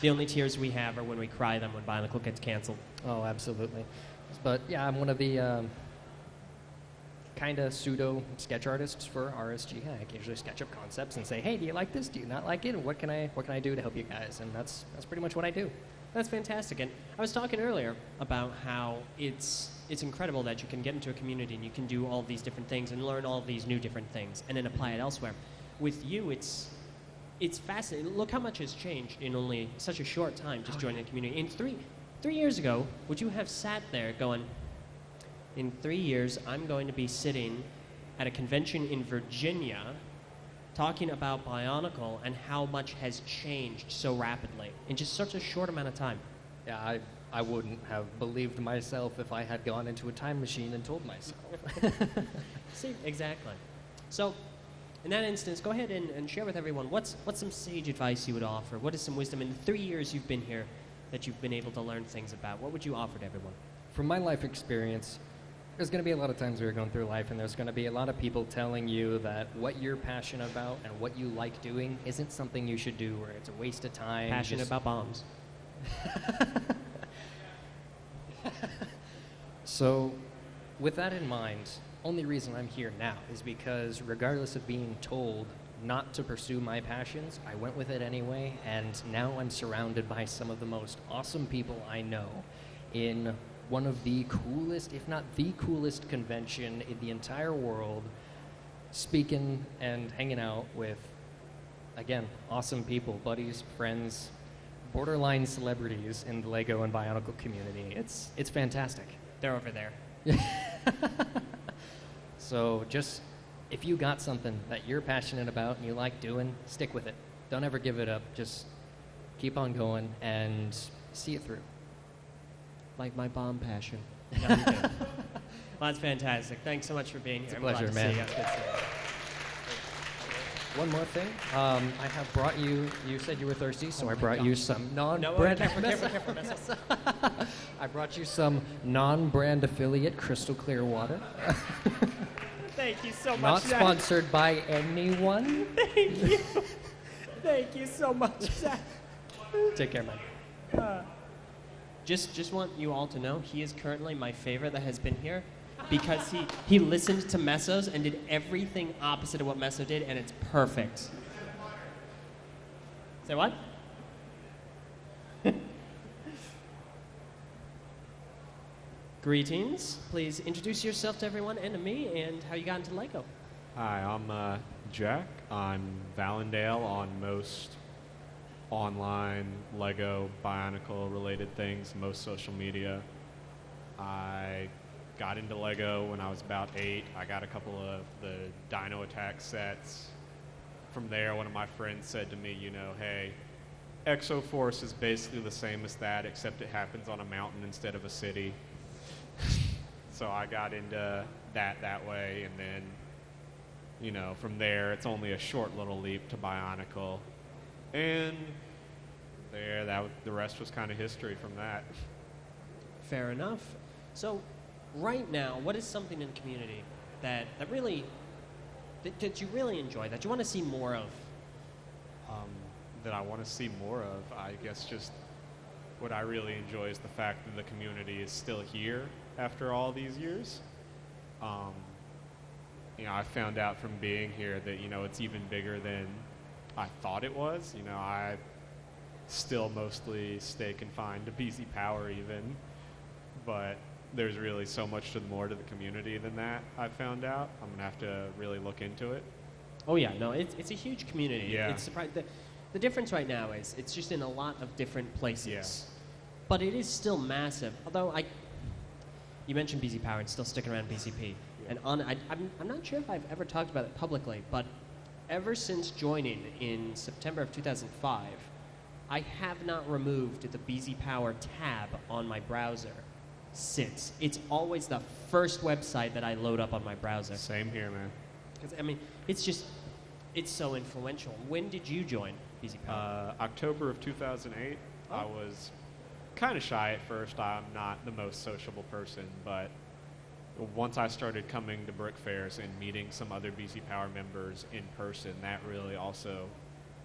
The only tiers we have are when we cry them when Bionicle gets canceled. Oh, absolutely. But yeah, I'm one of the kind of pseudo sketch artists for RSG. I occasionally sketch up concepts and say, hey, do you like this? Do you not like it? And what can I do to help you guys? And that's pretty much what I do. That's fantastic. And I was talking earlier about how it's incredible that you can get into a community and you can do all these different things and learn all these new different things and then apply it elsewhere. With you, it's fascinating. Look how much has changed in only such a short time just joining the community. In three years ago, would you have sat there going, in 3 years, I'm going to be sitting at a convention in Virginia talking about Bionicle and how much has changed so rapidly in just such a short amount of time? Yeah, I wouldn't have believed myself if I had gone into a time machine and told myself. See, exactly. So, in that instance, go ahead and share with everyone what's some sage advice you would offer. What is some wisdom in the 3 years you've been here that you've been able to learn things about? What would you offer to everyone? From my life experience, there's going to be a lot of times where you're going through life and there's going to be a lot of people telling you that what you're passionate about and what you like doing isn't something you should do, or it's a waste of time. Passionate about bombs. So, with that in mind, only reason I'm here now is because regardless of being told not to pursue my passions, I went with it anyway, and now I'm surrounded by some of the most awesome people I know in one of the coolest, if not the coolest convention in the entire world, speaking and hanging out with, again, awesome people, buddies, friends, borderline celebrities in the Lego and Bionicle community. It's fantastic. They're over there. So just, if you got something that you're passionate about and you like doing, stick with it. Don't ever give it up. Just keep on going and see it through. Like my bomb passion. No, I'm kidding. Well, that's fantastic. Thanks so much for being here. It's a pleasure, man. One more thing. I have brought you, you said you were thirsty, so I brought you some non-brand... careful. I brought you some non-brand affiliate crystal clear water. Thank you so much, Not Zach. sponsored by anyone. Thank you. Thank you so much, Zach. Take care, man. Just want you all to know, he is currently my favorite that has been here. because he listened to Meso's and did everything opposite of what Meso did, and it's perfect. Say what? Greetings. Please introduce yourself to everyone and to me and how you got into Lego. Hi, I'm Jack. I'm Valendale on most online Lego Bionicle related things, most social media. I got into Lego when I was about 8. I got a couple of the Dino Attack sets. From there, one of my friends said to me, hey, Exo-Force is basically the same as that, except it happens on a mountain instead of a city. So I got into that way, and then, from there, it's only a short little leap to Bionicle. And the rest was kind of history from that. Fair enough. So, right now, what is something in the community that you really enjoy, that you want to see more of? That I want to see more of, I guess just what I really enjoy is the fact that the community is still here after all these years. I found out from being here that, it's even bigger than I thought it was. I still mostly stay confined to BZ Power even, but there's really so much more to the community than that, I found out. I'm going to have to really look into it. Oh yeah, no, it's a huge community. Yeah. It's the difference right now is it's just in a lot of different places. Yeah. But it is still massive. Although you mentioned BZ Power and still sticking around BCP. Yeah. And I'm not sure if I've ever talked about it publicly, but ever since joining in September of 2005, I have not removed the BZ Power tab on my browser since. It's always the first website that I load up on my browser. Same here, man. Because, it's so influential. When did you join BZ Power? October of 2008. Oh. I was kind of shy at first. I'm not the most sociable person, but once I started coming to Brick Fairs and meeting some other BZ Power members in person, that really also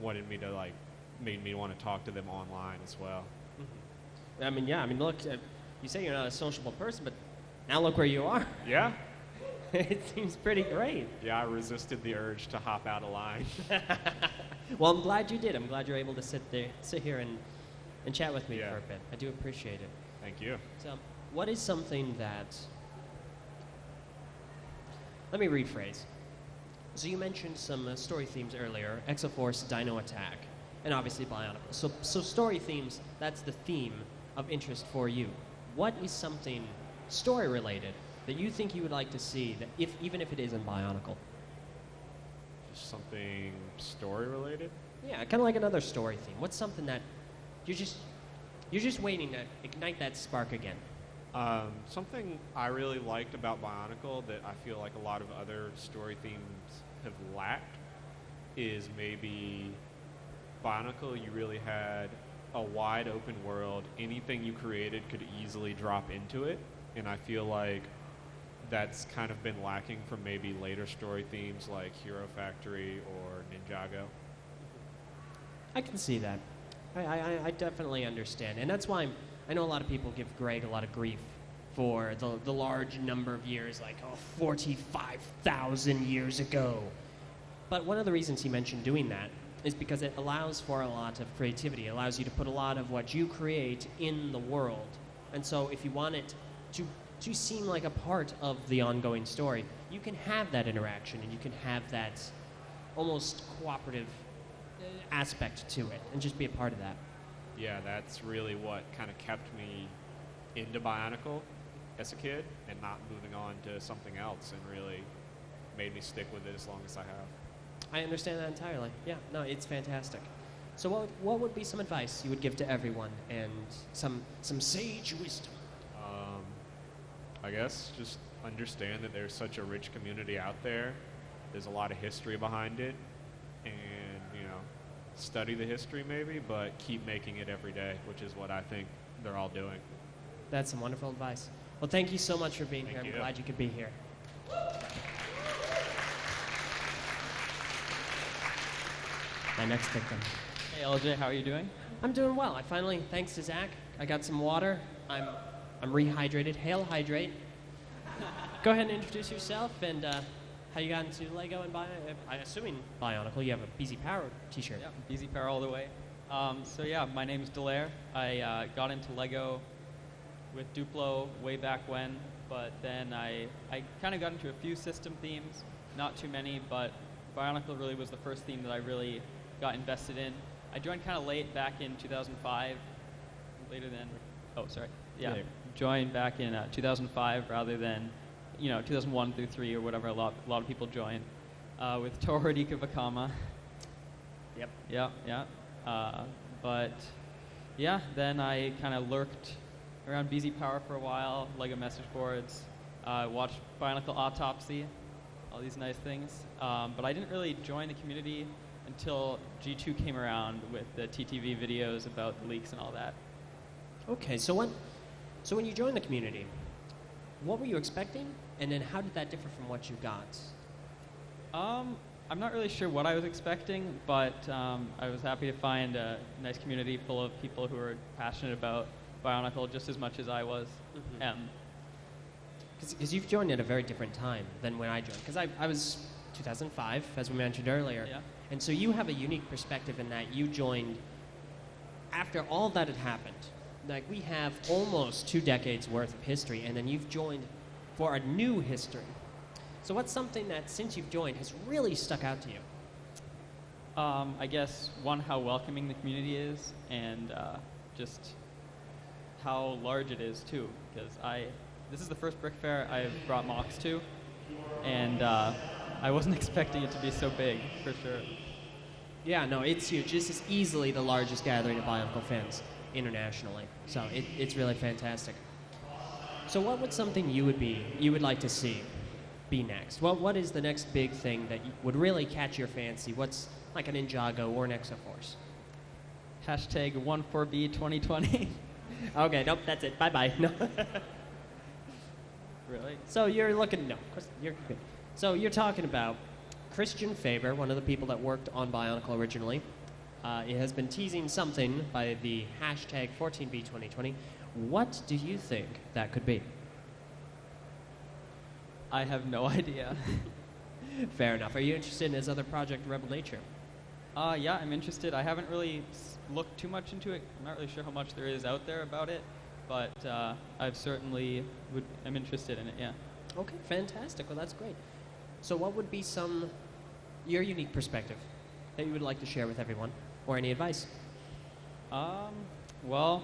made me want to talk to them online as well. Mm-hmm. Look, you say you're not a sociable person, but now look where you are. Yeah. It seems pretty great. Yeah, I resisted the urge to hop out of line. Well, I'm glad you did. I'm glad you're able to sit here and chat with me for a bit. I do appreciate it. Thank you. So, what is something that... Let me rephrase. So you mentioned some story themes earlier, Exo-Force, Dino Attack, and obviously Bionicle. So story themes, that's the theme of interest for you. What is something story-related that you think you would like to see, that even if it isn't Bionicle? Just something story-related? Yeah, kind of like another story theme. What's something that you're just waiting to ignite that spark again? Something I really liked about Bionicle that I feel like a lot of other story themes have lacked is maybe Bionicle, you really had a wide open world. Anything you created could easily drop into it, and I feel like that's kind of been lacking from maybe later story themes like Hero Factory or Ninjago. I can see that. I definitely understand, and that's why I know a lot of people give Greg a lot of grief for the large number of years, like 45,000 years ago. But one of the reasons he mentioned doing that is because it allows for a lot of creativity. It allows you to put a lot of what you create in the world. And so if you want it to seem like a part of the ongoing story, you can have that interaction and you can have that almost cooperative aspect to it and just be a part of that. Yeah, that's really what kind of kept me into Bionicle as a kid and not moving on to something else, and really made me stick with it as long as I have. I understand that entirely. Yeah, no, it's fantastic. So what would be some advice you would give to everyone and some sage wisdom? I guess just understand that there's such a rich community out there. There's a lot of history behind it, and study the history maybe, but keep making it every day, which is what I think they're all doing. That's some wonderful advice. Well, thank you so much for being here. I'm glad you could be here. My next victim. Hey, Eljay, how are you doing? I'm doing well. I finally, thanks to Zach, I got some water. I'm rehydrated. Hail hydrate. go ahead and introduce yourself and how you got into Lego and I'm assuming Bionicle. You have a BZ Power t-shirt. Yeah, BZ Power all the way. So yeah, my name's Galih. I got into Lego with Duplo way back when, but then I kind of got into a few system themes, not too many, but Bionicle really was the first theme that I really got invested in. I joined kind of late back in 2005, joined back in 2005 rather than 2001 through 3 or whatever a lot of people join, with Turaga Vakama. Yep. Yeah. But yeah, then I kind of lurked around BZ Power for a while, Lego message boards, watched Bionicle Autopsy, all these nice things. But I didn't really join the community until G2 came around with the TTV videos about the leaks and all that. Okay, so when you joined the community, what were you expecting, and then how did that differ from what you got? I'm not really sure what I was expecting, but I was happy to find a nice community full of people who were passionate about Bionicle just as much as I was. Because you've joined at a very different time than when I joined. Because I was 2005, as we mentioned earlier. Yeah. And so you have a unique perspective in that you joined after all that had happened. Like, we have almost 2 decades worth of history, and then you've joined for a new history. So what's something that, since you've joined, has really stuck out to you? I guess, one, how welcoming the community is, and just how large it is, too. Because this is the first Brick Fair I've brought mocks to, and I wasn't expecting it to be so big, for sure. Yeah, no, it's huge. This is easily the largest gathering of Bionicle fans internationally. So it's really fantastic. So what would something you would like to see be next? What is the next big thing that would really catch your fancy? What's like an Ninjago or an Exo-Force? Hashtag 14B 2020. Okay, nope, that's it. Bye-bye. No. Really? So you're looking, no, you're good. So you're talking about Christian Faber, one of the people that worked on Bionicle originally. It has been teasing something by the hashtag 14B 2020. What do you think that could be? I have no idea. Fair enough. Are you interested in his other project, Rebel Nature? Yeah, I'm interested. I haven't really looked too much into it. I'm not really sure how much there is out there about it, but I've certainly am interested in it, yeah. Okay, fantastic. Well, that's great. So what would be your unique perspective that you would like to share with everyone, or any advice? Well,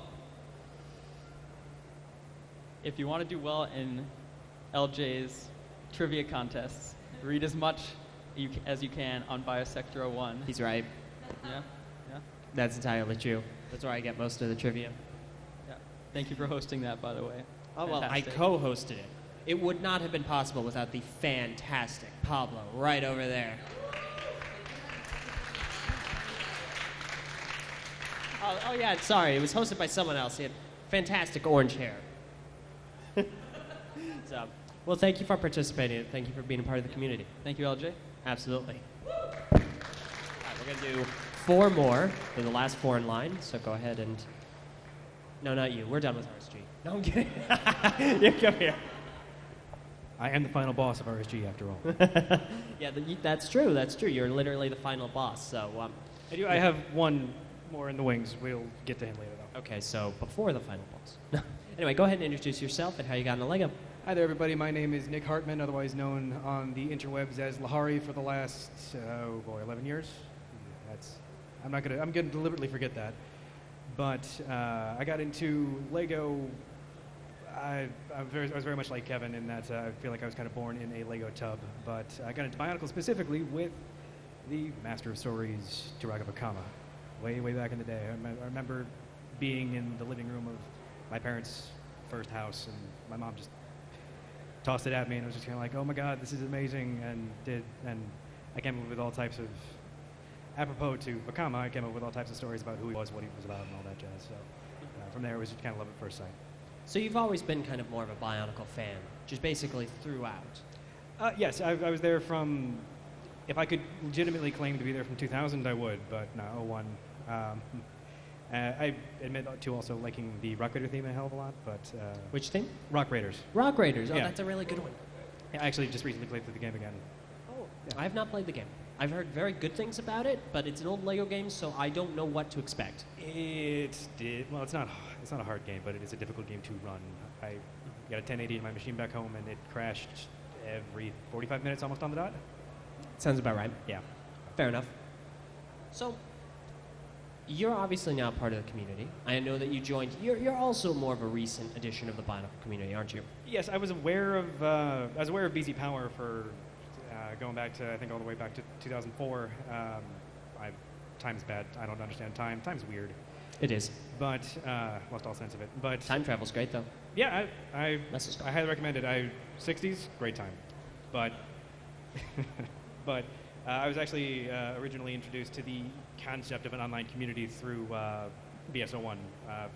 if you want to do well in Eljay's trivia contests, read as much as you can on Biosector 01. He's right. Yeah. That's entirely true. That's where I get most of the trivia. Yeah. Thank you for hosting that, by the way. Oh, well, I Fantastic. co-hosted it. It would not have been possible without the fantastic Pablo right over there. Oh yeah, sorry. It was hosted by someone else. He had fantastic orange hair. So, well, thank you for participating. Thank you for being a part of the community. Thank you, Eljay. Absolutely. All right, we're going to do 4 more. They're the last 4 in line, so go ahead and... No, not you. We're done with RSG. No, I'm kidding. You come here. I am the final boss of RSG, after all. Yeah, that's true. That's true. You're literally the final boss. So I have one more in the wings. We'll get to him later, though. Okay, so before the final boss. Anyway, go ahead and introduce yourself and how you got into Lego. Hi there, everybody. My name is Nick Hartman, otherwise known on the interwebs as Lahari for the last 11 years. I'm going to deliberately forget that. But I got into Lego. I was very much like Kevin in that I feel like I was kind of born in a Lego tub. But I got into Bionicle specifically with the Master of Stories, Turaga Vakama, way back in the day. I remember being in the living room of my parents' first house, and my mom just tossed it at me, and I was just kind of like, oh my god, this is amazing, and I came up with all types of, apropos to Vakama, I came up with all types of stories about who he was, what he was about, and all that jazz. So from there, it was just kind of love at first sight. So you've always been kind of more of a Bionicle fan, just basically throughout. Yes, I was there from, if I could legitimately claim to be there from 2000, I would, but no, 01. I admit to also liking the Rock Raider theme a hell of a lot, but... Which theme? Rock Raiders. Rock Raiders. Oh, yeah. That's a really good one. I actually just recently played through the game again. Oh, I have not played the game. I've heard very good things about it, but it's an old Lego game, so I don't know what to expect. It's not a hard game, but it is a difficult game to run. I got a 1080 in my machine back home, and it crashed every 45 minutes, almost on the dot. Sounds about right. Yeah. Fair enough. So, you're obviously now part of the community. I know that you joined. You're also more of a recent addition of the Bionicle community, aren't you? Yes, I was aware of BZ Power for going back to, I think, all the way back to 2004. Time's bad. I don't understand time. Time's weird. It is. But lost all sense of it. But time travel's great, though. Yeah, I highly recommend it. 60s, great time. But I was actually originally introduced to the concept of an online community through BSO1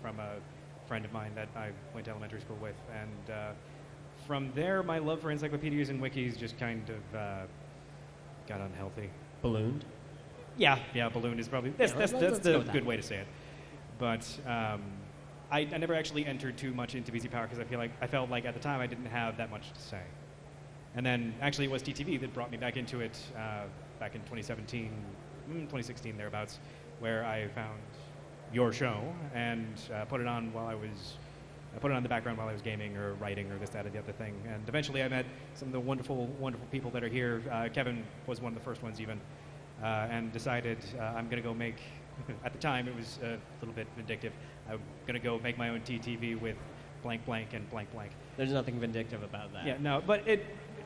from a friend of mine that I went to elementary school with. And from there, my love for encyclopedias and wikis just kind of got unhealthy. Ballooned? Yeah, ballooned is probably, that's the good way to say it. But I never actually entered too much into BZ Power because I felt like at the time I didn't have that much to say. And then actually it was TTV that brought me back into it back in 2016 thereabouts, where I found your show and put it on in the background while I was gaming or writing or this, that, or the other thing. And eventually I met some of the wonderful, wonderful people that are here. Kevin was one of the first ones even, and decided I'm going to go make, at the time it was a little bit vindictive, I'm going to go make my own TTV with blank, blank, and blank, blank. There's nothing vindictive about that. Yeah, no, but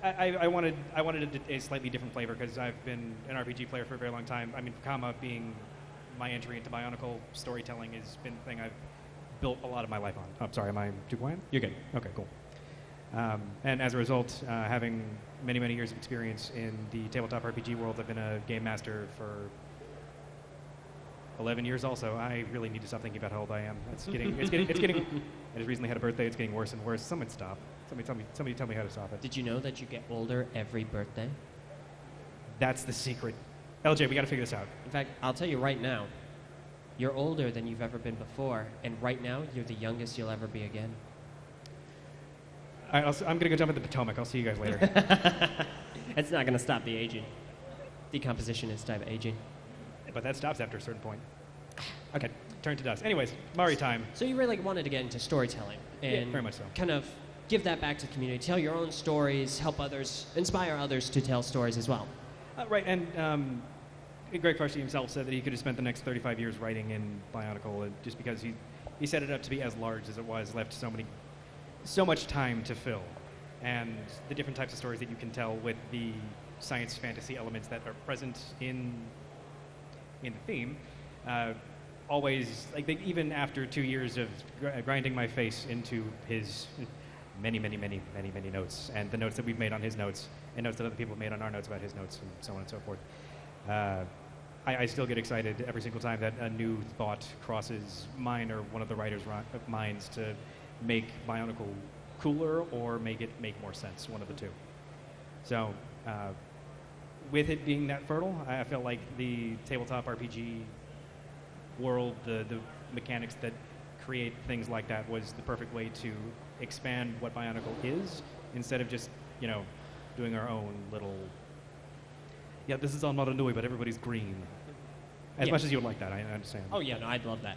I wanted a slightly different flavor because I've been an RPG player for a very long time. I mean, Kama being my entry into Bionicle storytelling has been the thing I've built a lot of my life on. I'm sorry, am I too quiet? You're good. Okay, cool. And as a result, having many, many years of experience in the tabletop RPG world, I've been a game master for 11 years also. I really need to stop thinking about how old I am. It's getting, I just recently had a birthday. It's getting worse and worse. Someone stop. Somebody tell me how to stop it. Did you know that you get older every birthday? That's the secret. LJ, we got to figure this out. In fact, I'll tell you right now, you're older than you've ever been before, and right now, you're the youngest you'll ever be again. All right, I'm going to go jump in the Potomac. I'll see you guys later. It's not going to stop the aging. Decomposition is type of aging. But that stops after a certain point. Okay, turn to dust. Anyways, Mari time. So you really wanted to get into storytelling and very much so. Kind of give that back to the community, tell your own stories, help others, inspire others to tell stories as well. Right, and Greg Farsi himself said that he could have spent the next 35 years writing in Bionicle just because he set it up to be as large as it was, left so much time to fill. And the different types of stories that you can tell with the science fantasy elements that are present in the theme, always, like even after 2 years of grinding my face into his many notes, and the notes that we've made on his notes, and notes that other people have made on our notes about his notes, and so on and so forth. I still get excited every single time that a new thought crosses mine or one of the writers' minds to make Bionicle cooler or make it make more sense, one of the two. So, with it being that fertile, I felt like the tabletop RPG world, the mechanics that create things like that was the perfect way to expand what Bionicle is, instead of just, doing our own little, this is on Moronui, but everybody's green. As much as you would like that, I understand. Oh yeah, no, I'd love that.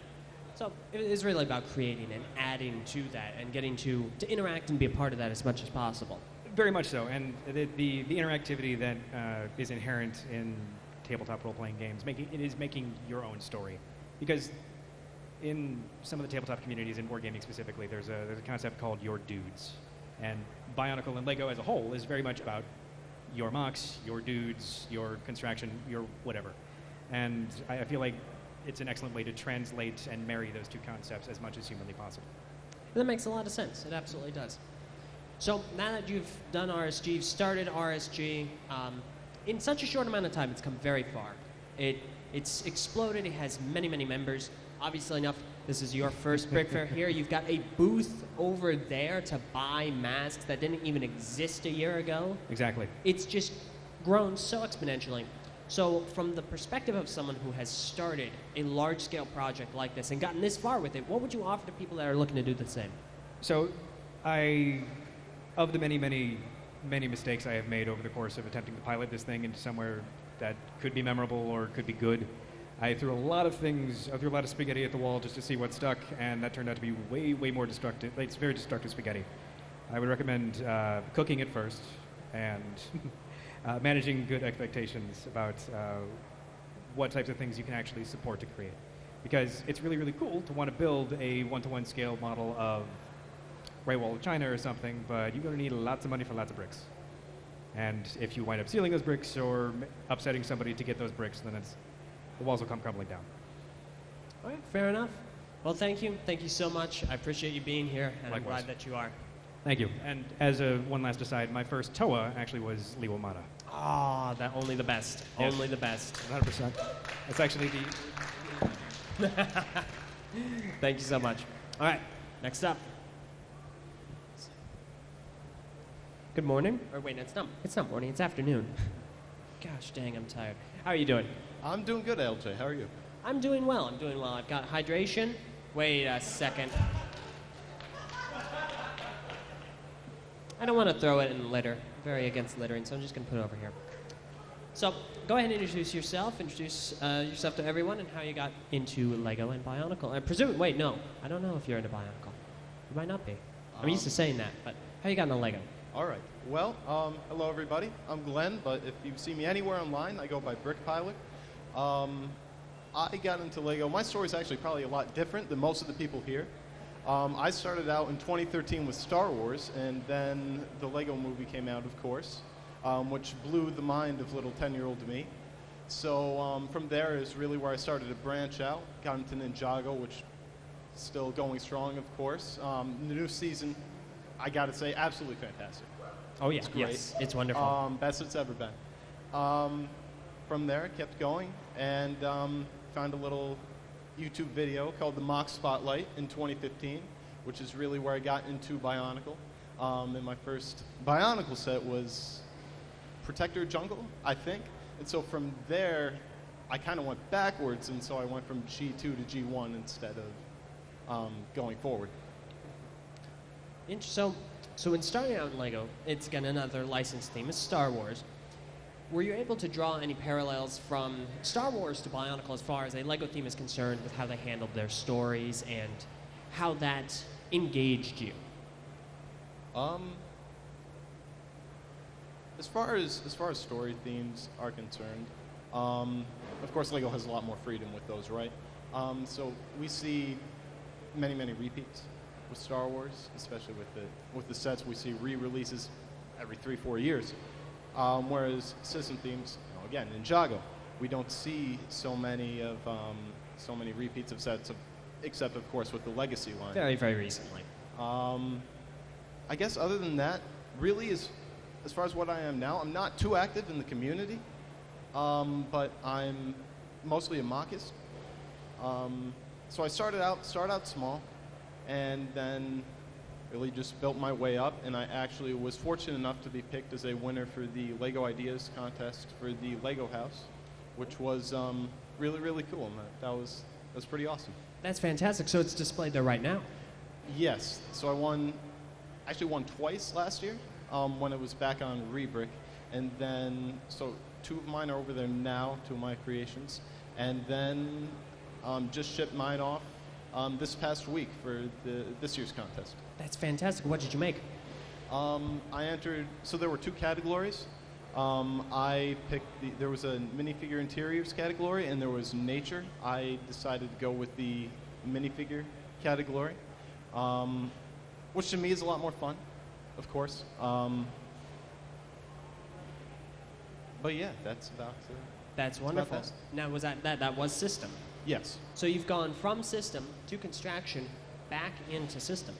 So it is really about creating and adding to that and getting to interact and be a part of that as much as possible. Very much so, and the interactivity that is inherent in tabletop role-playing games, making your own story. Because in some of the tabletop communities, in wargaming specifically, there's a concept called your dudes. And Bionicle and Lego as a whole is very much about your mocks, your dudes, your construction, your whatever. And I feel like it's an excellent way to translate and marry those two concepts as much as humanly possible. That makes a lot of sense. It absolutely does. So now that you've done RSG, you've started RSG, in such a short amount of time, it's come very far. It's exploded. It has many members. Obviously enough, this is your first Brickfair here. You've got a booth over there to buy masks that didn't even exist a year ago. Exactly. It's just grown so exponentially. So from the perspective of someone who has started a large-scale project like this and gotten this far with it, what would you offer to people that are looking to do the same? So of the many many mistakes I have made over the course of attempting to pilot this thing into somewhere that could be memorable or could be good. I threw a lot of spaghetti at the wall just to see what stuck, and that turned out to be way, way more destructive. It's very destructive spaghetti. I would recommend cooking it first and managing good expectations about what types of things you can actually support to create. Because it's really, really cool to want to build a one-to-one scale model of Great Wall of China or something, but you're going to need lots of money for lots of bricks. And if you wind up stealing those bricks or upsetting somebody to get those bricks, then the walls will come crumbling down. All right, fair enough. Well, thank you. Thank you so much. I appreciate you being here, and Likewise. I'm glad that you are. Thank you. And as one last aside, my first Toa actually was Lee Womata. Ah, that only the best. Yes. Only the best. 100%. That's actually the... Thank you so much. All right, next up. Good morning. Or wait, it's not morning, it's afternoon. Gosh dang, I'm tired. How are you doing? I'm doing good, Eljay. How are you? I'm doing well. I've got hydration. Wait a second. I don't want to throw it in litter. I'm very against littering, so I'm just going to put it over here. So, go ahead and introduce yourself. Introduce yourself to everyone and how you got into Lego and Bionicle. Wait, no. I don't know if you're into Bionicle. You might not be. I'm used to saying that, but how you got into Lego? All right. Well, hello, everybody. I'm Glenn, but if you see me anywhere online, I go by Brickfair. I got into Lego. My story is actually probably a lot different than most of the people here. I started out in 2013 with Star Wars, and then the Lego movie came out, of course, which blew the mind of little 10-year-old me. So from there is really where I started to branch out. Got into Ninjago, which is still going strong, of course. The new season, I got to say, absolutely fantastic. Oh, yeah. It's great. Yes, it's wonderful. Best it's ever been. From there, I kept going and found a little YouTube video called the Mock Spotlight in 2015, which is really where I got into Bionicle. And my first Bionicle set was Protector Jungle, I think. And so from there, I kind of went backwards, and so I went from G2 to G1 instead of going forward. So when starting out in Lego, it's again another licensed theme. It's Star Wars. Were you able to draw any parallels from Star Wars to Bionicle as far as a Lego theme is concerned with how they handled their stories and how that engaged you? As far as story themes are concerned, of course Lego has a lot more freedom with those, right? So we see many repeats with Star Wars, especially with the sets. We see re-releases every 3-4 years. Whereas system themes, again, Ninjago, we don't see so many repeats of sets, except of course with the Legacy line. Very recently. I guess other than that, really, as far as what I am now, I'm not too active in the community, but I'm mostly a mockist. So I started out small, and then really just built my way up, and I actually was fortunate enough to be picked as a winner for the Lego Ideas contest for the Lego House, which was really cool, and that was pretty awesome. That's fantastic. So it's displayed there right now? Yes. So I actually won twice last year when it was back on Rebrick, and then so 2 of mine are over there now, 2 of my creations, and then just shipped mine off this past week for this year's contest. That's fantastic. What did you make? I entered, so there were 2 categories. I picked there was a minifigure interiors category and there was nature. I decided to go with the minifigure category, which to me is a lot more fun, of course. But yeah, that's about it. That's wonderful. Now, was that was system? Yes. So you've gone from system to construction back into system.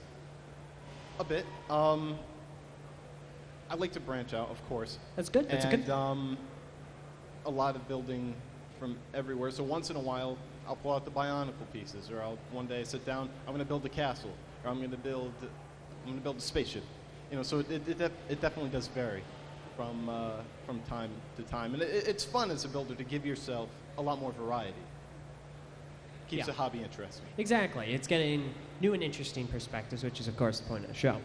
A bit. I like to branch out, of course. That's good. That's good. A lot of building from everywhere. So once in a while, I'll pull out the Bionicle pieces, or I'll one day sit down. I'm going to build a castle, or I'm going to build a spaceship. So it definitely does vary from time to time, and it's fun as a builder to give yourself a lot more variety. Keeps the hobby interesting. Exactly. It's getting new and interesting perspectives, which is, of course, the point of the show.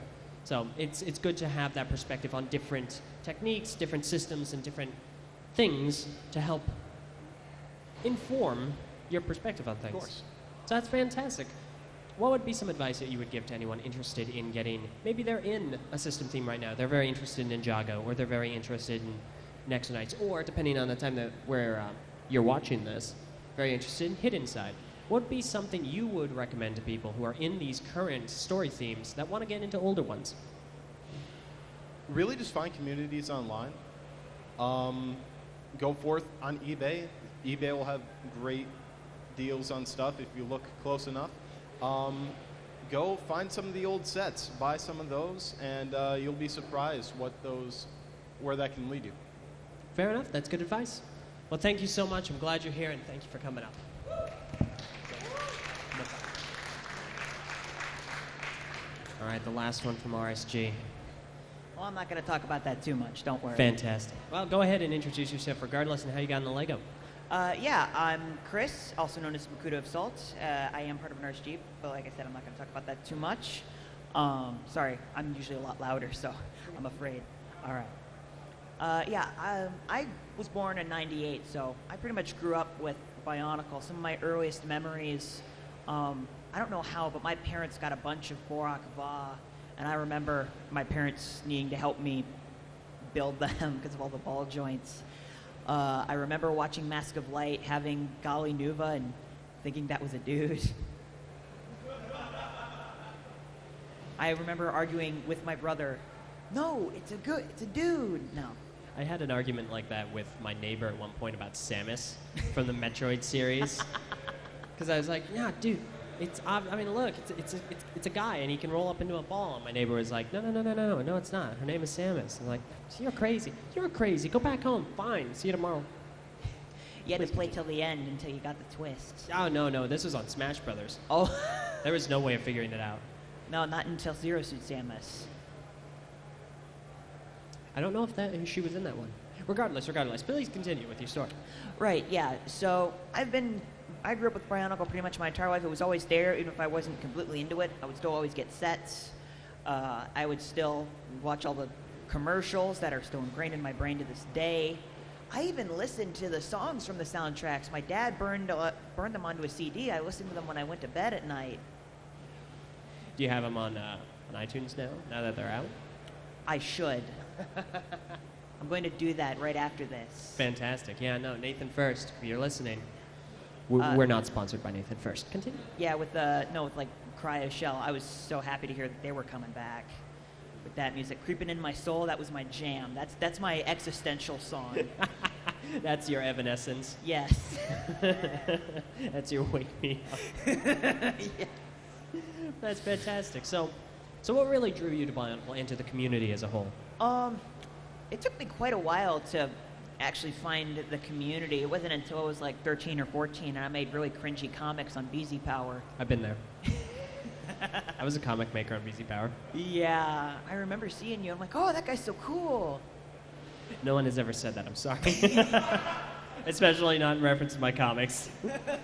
So it's good to have that perspective on different techniques, different systems, and different things to help inform your perspective on things. Of course. So that's fantastic. What would be some advice that you would give to anyone interested in getting, maybe they're in a system theme right now, they're very interested in Ninjago, or they're very interested in Nexonites, or depending on the time where you're watching this, very interested in Hidden Side. What would be something you would recommend to people who are in these current story themes that want to get into older ones? Really just find communities online. Go forth on eBay. eBay will have great deals on stuff if you look close enough. Go find some of the old sets, buy some of those, and you'll be surprised where that can lead you. Fair enough. That's good advice. Well, thank you so much. I'm glad you're here, and thank you for coming up. All right, the last one from RSG. Well, I'm not going to talk about that too much. Don't worry. Fantastic. Well, go ahead and introduce yourself regardless and how you got in the Lego. Yeah, I'm Chris, also known as Makuta of Salt. I am part of an RSG, but like I said, I'm not going to talk about that too much. Sorry, I'm usually a lot louder, so I'm afraid. All right. I was born in '98, so I pretty much grew up with Bionicle. Some of my earliest memories, I don't know how, but my parents got a bunch of Borak Va, and I remember my parents needing to help me build them because of all the ball joints. I remember watching Mask of Light, having Galih Nuva, and thinking that was a dude. I remember arguing with my brother, no, it's a dude. No. I had an argument like that with my neighbor at one point about Samus from the Metroid series. Because I was like, yeah, dude, look, it's a guy, and he can roll up into a ball. And my neighbor was like, no, it's not. Her name is Samus. I'm like, you're crazy. You're crazy. Go back home. Fine. See you tomorrow. You had to play till the end until you got the twist. Oh, no. This was on Smash Brothers. Oh. There was no way of figuring it out. No, not until Zero Suit Samus. I don't know if she was in that one. Regardless, please continue with your story. Right, yeah. So I grew up with Bionicle pretty much my entire life. It was always there, even if I wasn't completely into it. I would still always get sets. I would still watch all the commercials that are still ingrained in my brain to this day. I even listened to the songs from the soundtracks. My dad burned them onto a CD. I listened to them when I went to bed at night. Do you have them on iTunes now that they're out? I should. I'm going to do that right after this. Fantastic. Yeah, no, Nathan First, if you're listening. We're not sponsored by Nathan First. Continue. Yeah, with Cryo Shell, I was so happy to hear that they were coming back with that music. Creeping in My Soul, that was my jam. That's my existential song. That's your Evanescence. Yes. That's your Wake Me Up. Yeah. That's fantastic. So what really drew you to Bionicle and to the community as a whole? It took me quite a while to actually find the community. It wasn't until I was like 13 or 14 and I made really cringy comics on BZ Power. I've been there. I was a comic maker on BZ Power. Yeah, I remember seeing you. I'm like, oh, that guy's so cool. No one has ever said that. I'm sorry. Especially not in reference to my comics.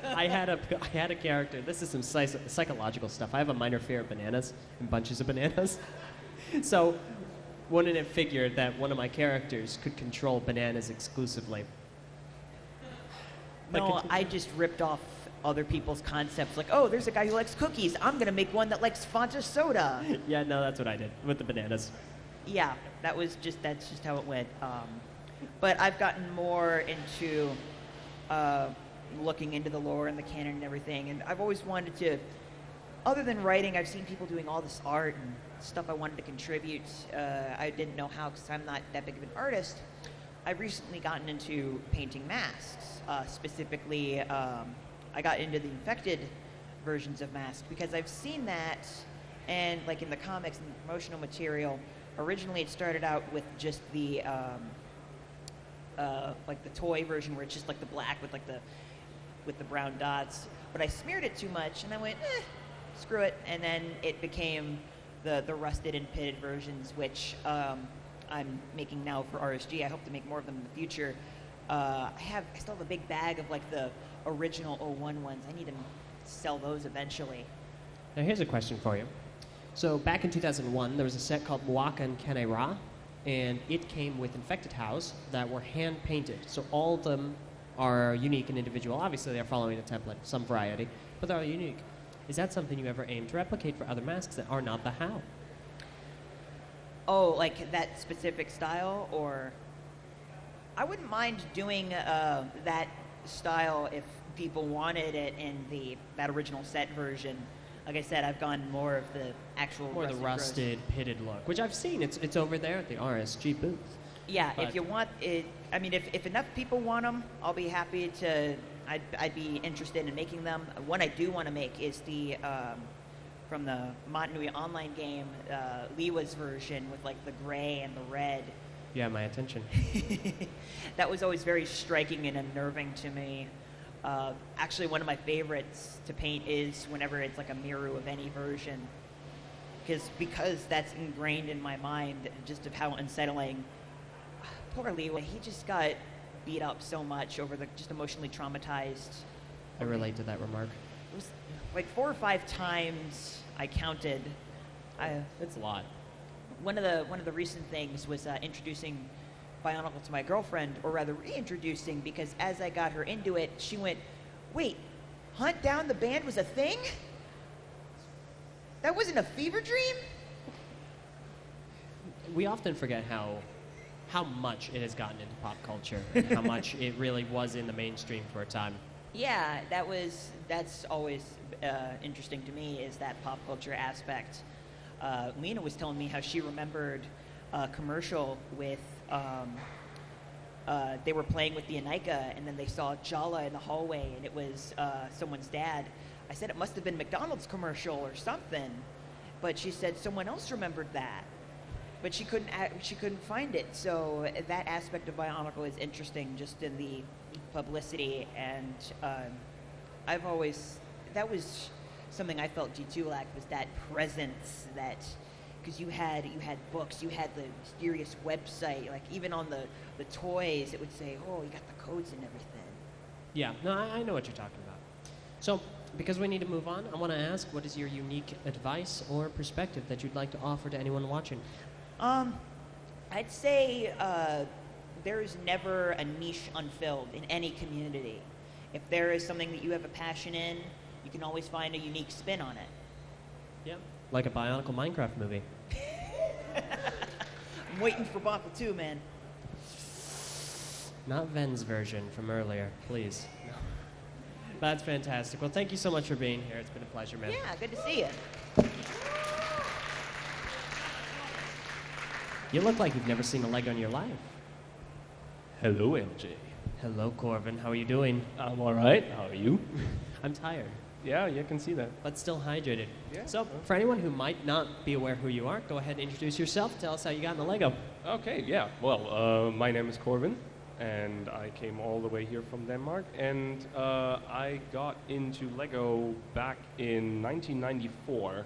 I had a character. This is some psychological stuff. I have a minor fear of bananas and bunches of bananas. So wouldn't it figure that one of my characters could control bananas exclusively? No, I just ripped off other people's concepts. Like, oh, there's a guy who likes cookies. I'm going to make one that likes Fanta soda. Yeah, no, that's what I did with the bananas. Yeah, that's just how it went. But I've gotten more into looking into the lore and the canon and everything. And I've always wanted to, other than writing, I've seen people doing all this art and stuff I wanted to contribute. I didn't know how because I'm not that big of an artist. I've recently gotten into painting masks. Specifically, I got into the infected versions of masks because I've seen that, and like in the comics and the promotional material, originally it started out with just the like the toy version where it's just like the black with the brown dots. But I smeared it too much and I went, screw it, and then it became the rusted and pitted versions, which I'm making now for RSG. I hope to make more of them in the future. I still have a big bag of like the original 01 ones. I need to sell those eventually. Now here's a question for you. So back in 2001, there was a set called Muaka and Kanera, and it came with infected house that were hand-painted. So all of them are unique and individual. Obviously, they're following a template, some variety, but they're all unique. Is that something you ever aim to replicate for other masks that are not the How? Oh, like that specific style, or I wouldn't mind doing that style if people wanted it in that original set version. Like I said, I've gone more of the actual Or the rusted, pitted look, which I've seen. It's over there at the RSG booth. Yeah, But- if you want it, I mean, if enough people want them, I'll be happy to. I'd be interested in making them. One I do want to make is the from the Montanui online game, Liwa's version with like the gray and the red. Yeah, my attention. That was always very striking and unnerving to me. Actually, one of my favorites to paint is whenever it's like a Miru of any version, because that's ingrained in my mind just of how unsettling. Poor Liwa, he just got beat up so much over just emotionally traumatized. I relate to that remark. It was like 4 or 5 times I counted. It's a lot. One of the recent things was introducing Bionicle to my girlfriend, or rather reintroducing, because as I got her into it, she went, "Wait, Hunt Down the Band was a thing? That wasn't a fever dream?" We often forget how much it has gotten into pop culture and how much it really was in the mainstream for a time. Yeah, that's always interesting to me, is that pop culture aspect. Lena was telling me how she remembered a commercial with they were playing with the Anika, and then they saw Jala in the hallway, and it was someone's dad. I said it must have been McDonald's commercial or something, but she said someone else remembered that, but she couldn't find it. So that aspect of Bionicle is interesting, just in the publicity, and that was something I felt G2 lacked, was that presence, that because you had books, you had the mysterious website, like even on the toys it would say, "Oh, you got the codes and everything." Yeah, no, I know what you're talking about. So, because we need to move on, I want to ask, what is your unique advice or perspective that you'd like to offer to anyone watching? I'd say there is never a niche unfilled in any community. If there is something that you have a passion in, you can always find a unique spin on it. Yeah. Like a Bionicle Minecraft movie. I'm waiting for Bonkel 2, man. Not Ven's version from earlier, please. That's fantastic. Well, thank you so much for being here. It's been a pleasure, man. Yeah, good to see you. You look like you've never seen a Lego in your life. Hello, Eljay. Hello, Corvin. How are you doing? I'm all right. How are you? I'm tired. Yeah, you can see that. But still hydrated. Yeah. So, for anyone who might not be aware who you are, go ahead and introduce yourself. Tell us how you got into Lego. Okay, yeah. Well, my name is Corvin, and I came all the way here from Denmark. And I got into Lego back in 1994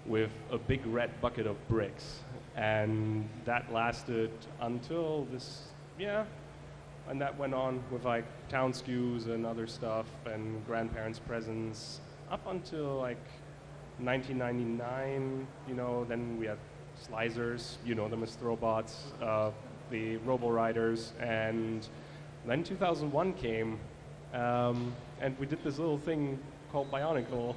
with a big red bucket of bricks. And that lasted until and that went on with like town skews and other stuff and grandparents' presents up until like 1999. Then we had Slicers, them as Throwbots, the Robo Riders, and then 2001 came, and we did this little thing called Bionicle.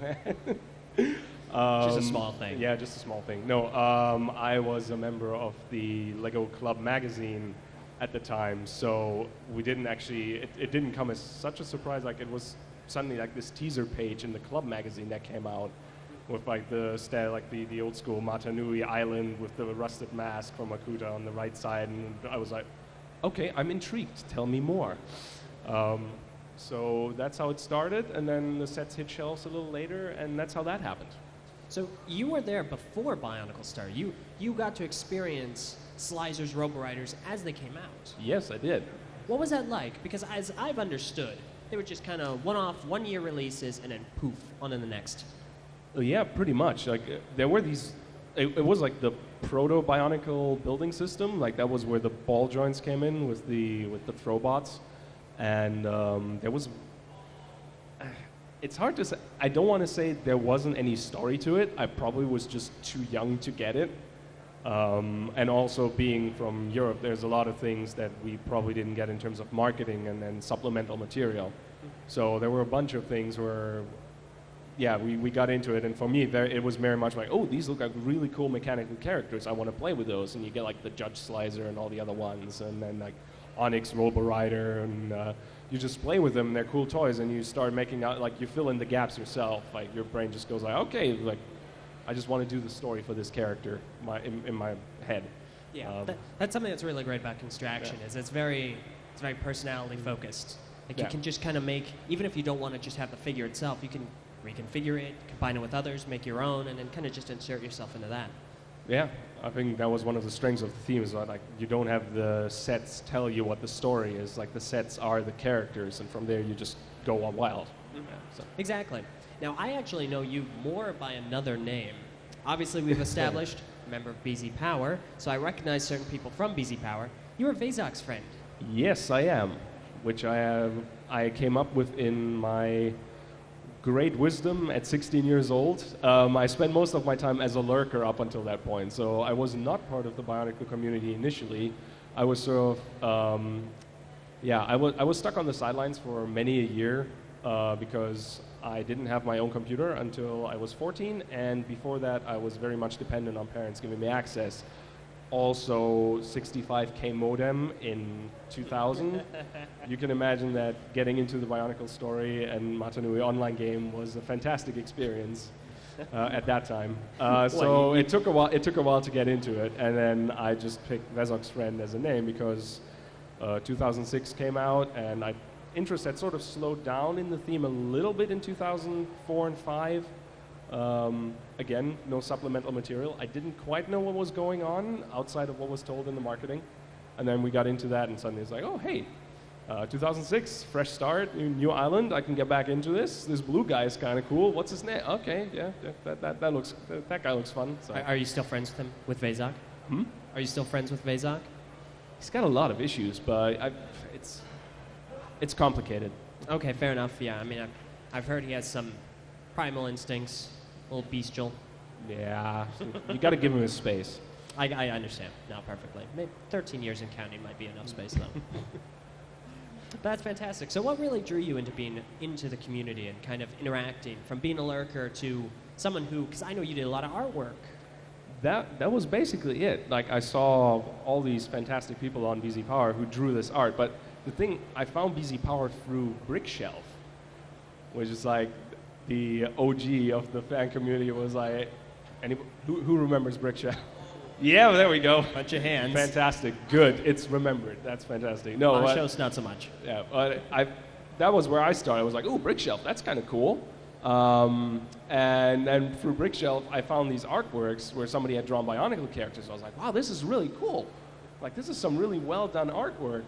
Just a small thing. Yeah, just a small thing. No, I was a member of the Lego Club magazine at the time, so we didn't actually, it didn't come as such a surprise. Like, it was suddenly like this teaser page in the Club magazine that came out with like the old school Matanui Island with the rusted mask from Akuta on the right side, and I was like, okay, I'm intrigued, tell me more. So that's how it started, and then the sets hit shelves a little later, and that's how that happened. So you were there before Bionicle started. You got to experience Slicers, Robo Riders as they came out. Yes, I did. What was that like? Because as I've understood, they were just kind of one-off, one-year releases, and then poof, on to the next. Yeah, pretty much. Like there were these. It was like the proto Bionicle building system. Like that was where the ball joints came in with the Throwbots, and there was. it's hard to say. I don't want to say there wasn't any story to it. I probably was just too young to get it. And also being from Europe, there's a lot of things that we probably didn't get in terms of marketing and then supplemental material. So there were a bunch of things where, yeah, we got into it. And for me, it was very much like, oh, these look like really cool mechanical characters. I want to play with those. And you get like the Judge Slicer and all the other ones. And then like Onyx Robo Rider. And you just play with them. They're cool toys. And you start making out, like you fill in the gaps yourself. Like your brain just goes like, okay, like I just want to do the story for this character in my head. Yeah, that's something that's really great about Construction is it's very personality focused. Like you can just kind of make, even if you don't want to just have the figure itself, you can reconfigure it, combine it with others, make your own, and then kind of just insert yourself into that. Yeah, I think that was one of the strengths of the theme is that, like you don't have the sets tell you what the story is. Like the sets are the characters, and from there you just go on wild. Yeah, so. Exactly. Now, I actually know you more by another name. Obviously, we've established a member of BZ Power, so I recognize certain people from BZ Power. You are Vezok's friend. Yes, I am, which I came up with in my great wisdom at 16 years old. I spent most of my time as a lurker up until that point, so I was not part of the Bionicle community initially. I was sort of, I was stuck on the sidelines for many a year because I didn't have my own computer until I was 14, and before that I was very much dependent on parents giving me access. Also, 65K modem in 2000. You can imagine that getting into the Bionicle story and Matanui online game was a fantastic experience at that time. So it took a while. It took a while to get into it, and then I just picked Vezok's friend as a name because 2006 came out, and interest had sort of slowed down in the theme a little bit in 2004 and 5. Again, no supplemental material. I didn't quite know what was going on outside of what was told in the marketing. And then we got into that, and suddenly it's like, oh, hey, 2006, fresh start, new island. I can get back into this. This blue guy is kind of cool. What's his name? Okay, yeah, that guy looks fun. So. Are you still friends with him, with Vezok? Are you still friends with Vezok? He's got a lot of issues, but it's complicated. Okay, fair enough. Yeah, I mean, I've heard he has some primal instincts, a little bestial. Yeah, you got to give him his space. I understand now perfectly. Maybe 13 years in counting might be enough space, though. That's fantastic. So what really drew you into being into the community and kind of interacting, from being a lurker to someone who, because I know you did a lot of artwork. That was basically it. Like, I saw all these fantastic people on BZ Power who drew this art, but the thing, I found BZ Power through Brickshelf, which is like the OG of the fan community. Was like, who remembers Brickshelf? Yeah, well, there we go. Bunch of hands. Fantastic. Good. It's remembered. That's fantastic. No, on shows not so much. Yeah, but that was where I started. I was like, oh, Brickshelf, that's kind of cool. And then through Brickshelf, I found these artworks where somebody had drawn Bionicle characters. I was like, wow, this is really cool. Like, this is some really well done artwork,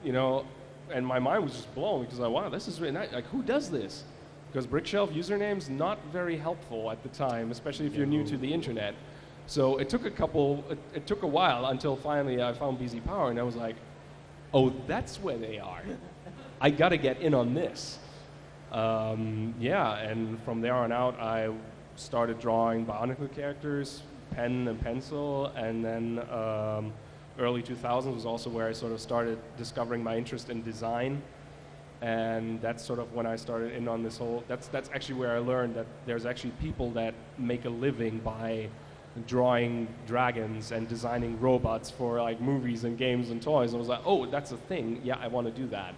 you know. And my mind was just blown because like, wow, this is really nice. Like, who does this? Because Brickshelf username's not very helpful at the time, especially if you're new to the internet. So it took a while until finally I found BZ Power, and I was like, oh, that's where they are. I got to get in on this. Yeah, and from there on out, I started drawing Bionicle characters, pen and pencil, and then early 2000s was also where I sort of started discovering my interest in design. And that's sort of when I started in on this whole, that's actually where I learned that there's actually people that make a living by drawing dragons and designing robots for like movies and games and toys. And I was like, oh, that's a thing. Yeah, I want to do that.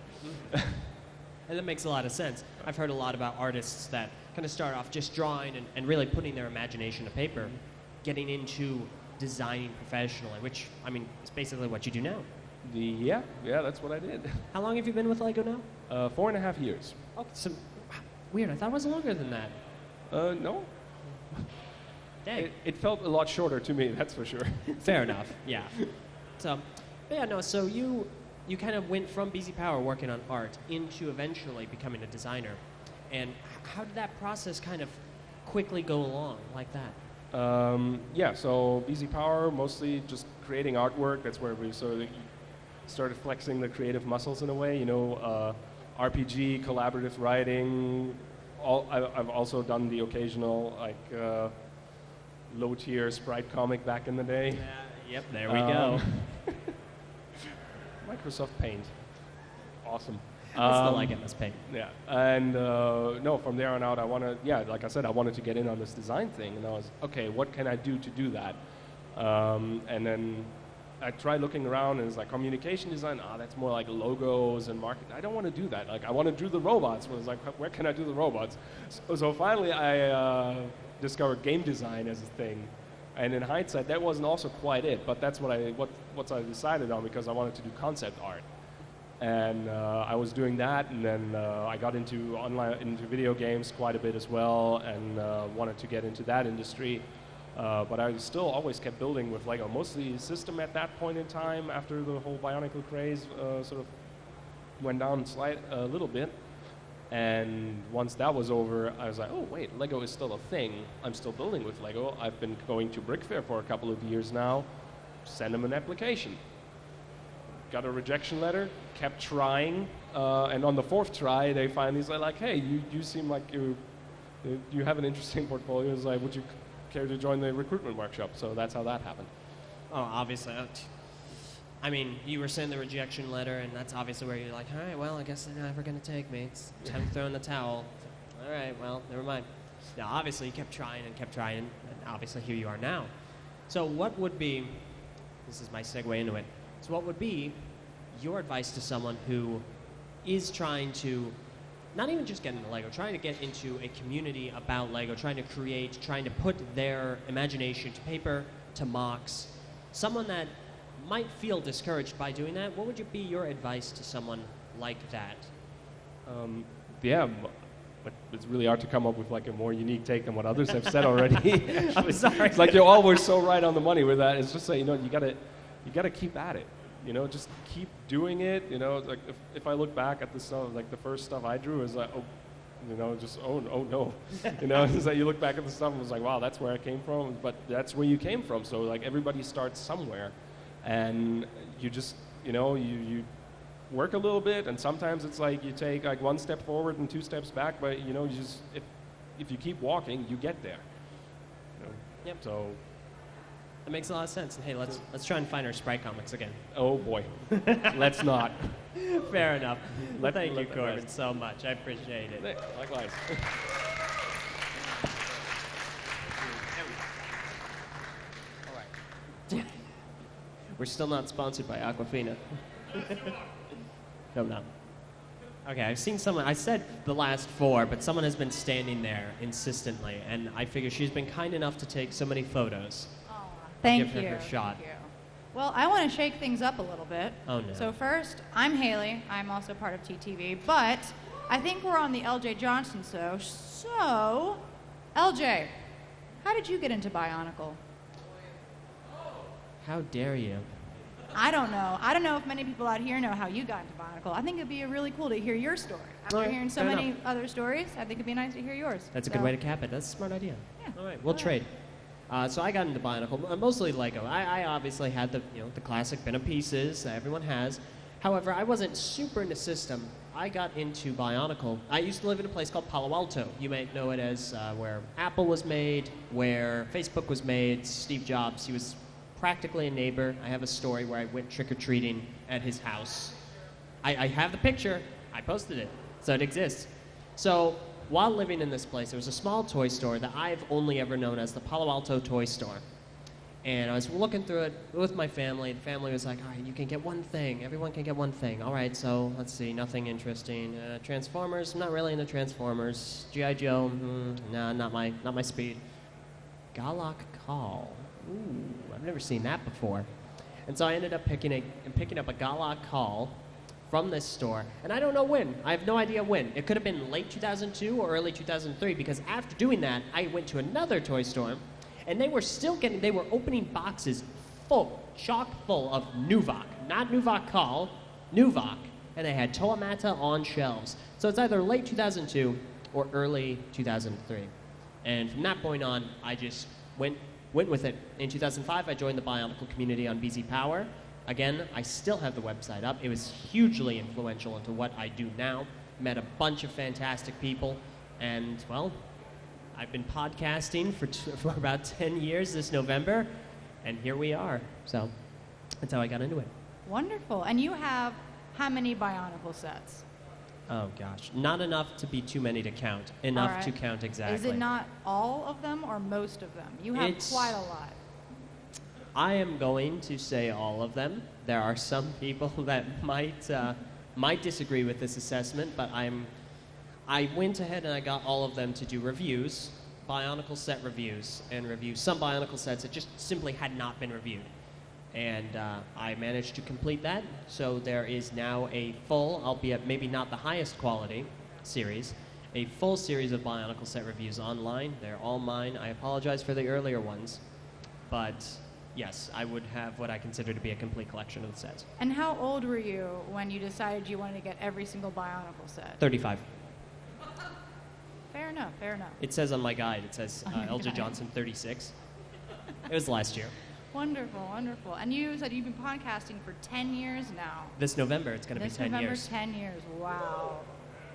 And that makes a lot of sense. I've heard a lot about artists that kind of start off just drawing and really putting their imagination to paper, getting into designing professionally, which, I mean, is basically what you do now. Yeah, that's what I did. How long have you been with LEGO now? 4.5 years. Oh, so weird. I thought it was longer than that. No. Dang. It felt a lot shorter to me, that's for sure. Fair enough, yeah. So, yeah, no, so you kind of went from BZ Power working on art into eventually becoming a designer. And how did that process kind of quickly go along like that? Yeah, so BZ Power, mostly just creating artwork. That's where we sort of started flexing the creative muscles in a way, you know, RPG, collaborative writing, I've also done the occasional low-tier sprite comic back in the day. Yep, there we go. Microsoft Paint, awesome. I still like MS Paint. Yeah, and no, from there on out, like I said, I wanted to get in on this design thing, and I was, okay, what can I do to do that? And then I tried looking around, and it's like communication design. That's more like logos and marketing. I don't want to do that. Like, I want to do the robots. But it's like, where can I do the robots? So finally, I discovered game design as a thing. And in hindsight, that wasn't also quite it. But that's what I decided on, because I wanted to do concept art. And I was doing that, and then I got into video games quite a bit as well, and wanted to get into that industry. But I still always kept building with Lego, mostly system at that point in time, after the whole Bionicle craze sort of went down a little bit. And once that was over, I was like, oh wait, Lego is still a thing. I'm still building with Lego. I've been going to Brickfair for a couple of years now. Send them an application. Got a rejection letter, kept trying, and on the 4th try, they finally said like, hey, you seem like you have an interesting portfolio. It's like, would you care to join the recruitment workshop? So that's how that happened. Oh, obviously. I mean, you were saying the rejection letter, and that's obviously where you're like, all right, well, I guess they're never going to take me. It's time to throw in the towel. All right, well, never mind. Now, obviously, you kept trying, and obviously here you are now. So what would be, this is my segue into it, so what would be your advice to someone who is trying to not even just get into Lego, trying to get into a community about Lego, trying to create, trying to put their imagination to paper, to mocks, someone that might feel discouraged by doing that? What would be your advice to someone like that? But it's really hard to come up with like a more unique take than what others have said already. I'm sorry. It's like you're always so right on the money with that. It's just like, you gotta keep at it. Just keep doing it. Like if I look back at the stuff, like the first stuff I drew is like, oh no. It's like you look back at the stuff and it's like, wow, that's where I came from. But that's where you came from. So like everybody starts somewhere, and you just, you work a little bit, and sometimes it's like you take like 1 step forward and 2 steps back, but you just if you keep walking, you get there. Yep. So. That makes a lot of sense. And hey, let's try and find our Sprite comics again. Oh boy, let's not. Fair enough. Thank you, Corbin, so much. I appreciate it. Likewise. All right. We're still not sponsored by Aquafina. No. Okay, I've seen someone. I said the last 4, but someone has been standing there insistently, and I figure she's been kind enough to take so many photos. Thank Give you. her a shot. Thank you. Well, I want to shake things up a little bit. Oh, no. So first, I'm Haley. I'm also part of TTV, but I think we're on the Eljay Johnsen Show. So, Eljay, how did you get into Bionicle? How dare you? I don't know. I don't know if many people out here know how you got into Bionicle. I think it'd be really cool to hear your story. After All right, hearing so fair many enough. other stories, I think it'd be nice to hear yours. That's a good way to cap it. That's a smart idea. Yeah. All right, we'll trade. So I got into Bionicle, mostly Lego. I obviously had the classic bin of pieces that everyone has. However, I wasn't super into system. I got into Bionicle. I used to live in a place called Palo Alto. You may know it as where Apple was made, where Facebook was made. Steve Jobs, he was practically a neighbor. I have a story where I went trick-or-treating at his house. I have the picture. I posted it, so it exists. So while living in this place, there was a small toy store that I've only ever known as the Palo Alto Toy Store. And I was looking through it with my family. The family was like, all right, you can get one thing. Everyone can get one thing. All right, so let's see, nothing interesting. Transformers, I'm not really into Transformers. G.I. Joe, nah, not my speed. Galih Call. Ooh, I've never seen that before. And so I ended up picking up a Galih Call from this store, and I don't know when. I have no idea when. It could have been late 2002 or early 2003, because after doing that, I went to another toy store, and they were opening boxes chock full of Nuvok. Not Nuvok Call, Nuvok. And they had Toamata on shelves. So it's either late 2002 or early 2003. And from that point on, I just went with it. In 2005, I joined the Bionicle community on BZ Power. Again, I still have the website up. It was hugely influential into what I do now. Met a bunch of fantastic people. And, well, I've been podcasting for about 10 years this November, and here we are. So that's how I got into it. Wonderful. And you have how many Bionicle sets? Oh, gosh. Not enough to be too many to count. Enough All right. to count exactly. Is it not all of them or most of them? You have quite a lot. I am going to say all of them. There are some people that might disagree with this assessment, but I went ahead and I got all of them to do reviews, Bionicle set reviews, and review some Bionicle sets that just simply had not been reviewed. And I managed to complete that, so there is now a full, albeit maybe not the highest quality, series, a full series of Bionicle set reviews online. They're all mine. I apologize for the earlier ones, but yes, I would have what I consider to be a complete collection of the sets. And how old were you when you decided you wanted to get every single Bionicle set? 35. Fair enough, fair enough. It says on my guide, it says On your Eljay guide. Johnsen 36. It was last year. Wonderful, wonderful. And you said you've been podcasting for 10 years now. This November, it's going to be 10 November, years. 10 years. Wow.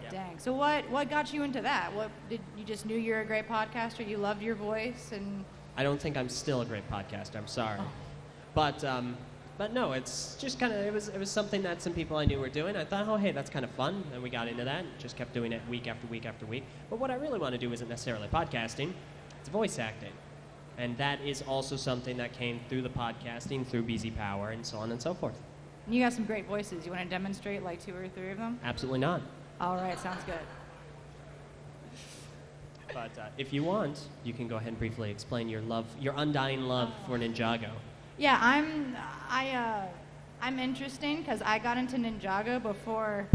Yeah. Dang. So what got you into that? What did you just knew you were a great podcaster? You loved your voice, and I don't think I'm still a great podcaster. I'm sorry. But no, it's just kind of, it was something that some people I knew were doing. I thought, oh, hey, that's kind of fun. And we got into that and just kept doing it week after week after week. But what I really want to do isn't necessarily podcasting. It's voice acting. And that is also something that came through the podcasting, through BZ Power, and so on and so forth. you got some great voices. You want to demonstrate like 2 or 3 of them? Absolutely not. All right, sounds good. But if you want, you can go ahead and briefly explain your love, your undying love for Ninjago. Yeah, I'm interesting because I got into Ninjago before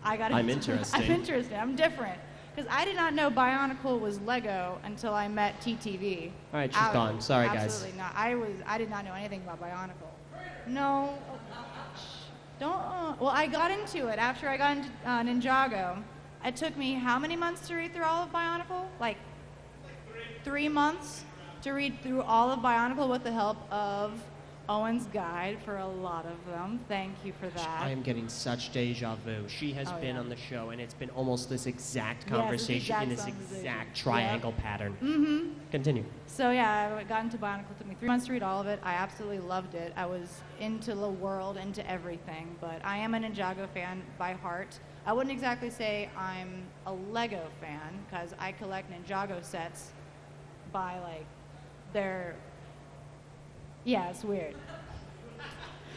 I got into... I'm interesting. I'm interested. I'm different. Because I did not know Bionicle was Lego until I met TTV. All right, she's gone. Sorry, guys. Absolutely not. I did not know anything about Bionicle. No. Don't. Well, I got into it after I got into Ninjago. It took me how many months to read through all of Bionicle? Like 3 months to read through all of Bionicle with the help of Owen's guide for a lot of them. Thank you for that. I am getting such deja vu. She has been on the show, and it's been almost this exact conversation in this exact triangle pattern. Mm-hmm. Continue. So yeah, I got into Bionicle. It took me 3 months to read all of it. I absolutely loved it. I was into the world, into everything. But I am a Ninjago fan by heart. I wouldn't exactly say I'm a Lego fan because I collect Ninjago sets by like their... Yeah, it's weird.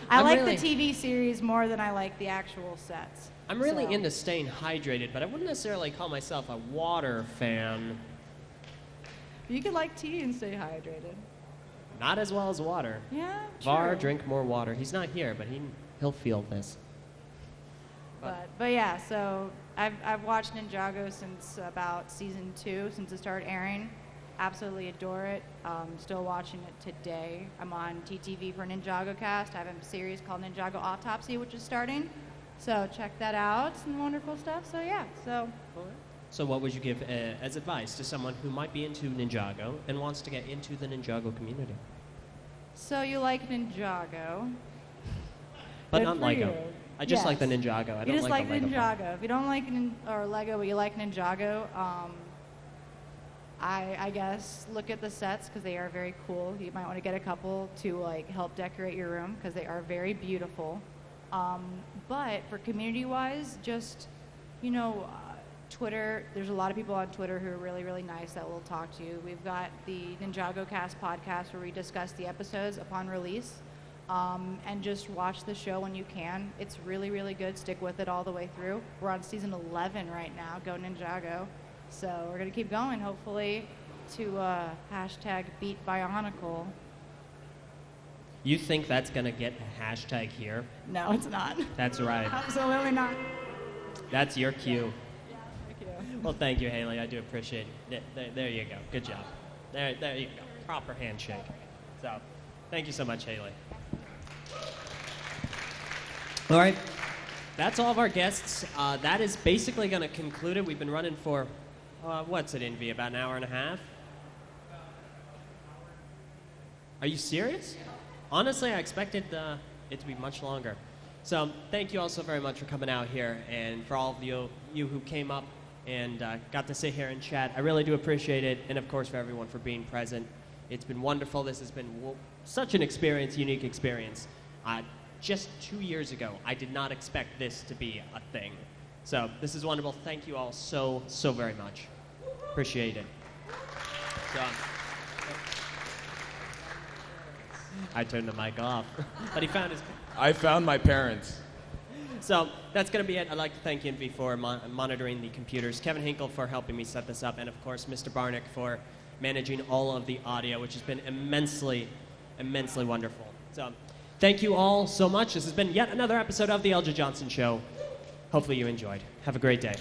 I like the TV series more than I like the actual sets. I'm really into staying hydrated, but I wouldn't necessarily call myself a water fan. You could like tea and stay hydrated. Not as well as water. Yeah, Var, true. drink more water. He's not here, but he'll feel this. But yeah, so I've watched Ninjago since about season 2, since it started airing. Absolutely adore it. Still watching it today. I'm on TTV for Ninjago Cast. I have a series called Ninjago Autopsy, which is starting. So check that out. Some wonderful stuff. So yeah, So what would you give as advice to someone who might be into Ninjago and wants to get into the Ninjago community? So you like Ninjago. But Good not for Lego. you. I just like the Yes. Ninjago. I You don't just like like the Lego part. Ninjago. If you don't like Lego, but you like Ninjago, I guess look at the sets because they are very cool. You might want to get a couple to like help decorate your room because they are very beautiful. But for community-wise, just Twitter. There's a lot of people on Twitter who are really, really nice that will talk to you. We've got the Ninjago Cast podcast where we discuss the episodes upon release. And just watch the show when you can. It's really, really good. Stick with it all the way through. We're on season 11 right now. Go Ninjago. So we're going to keep going, hopefully, to hashtag beat Bionicle. You think that's going to get a hashtag here? No, it's not. That's right. Absolutely not. That's your cue. Thank you. Well, thank you, Haley. I do appreciate it. There you go. Good job. There you go. Proper handshake. So, thank you so much, Haley. All right. That's all of our guests. That is basically going to conclude it. We've been running for, what's it, Envy? About an hour and a half? Are you serious? Honestly, I expected it to be much longer. So thank you all so very much for coming out here, and for all of you who came up and got to sit here and chat. I really do appreciate it, and of course for everyone for being present. It's been wonderful. This has been such an experience, unique experience. Just 2 years ago, I did not expect this to be a thing. So this is wonderful. Thank you all so, so very much. Appreciate it. So, I turned the mic off, but he found his... I found my parents. So that's going to be it. I'd like to thank Envy for monitoring the computers, Kevin Hinkle for helping me set this up, and of course Mr. Barnick for managing all of the audio, which has been immensely, immensely wonderful. So thank you all so much. This has been yet another episode of the Eljay Johnsen Show. Hopefully you enjoyed. Have a great day.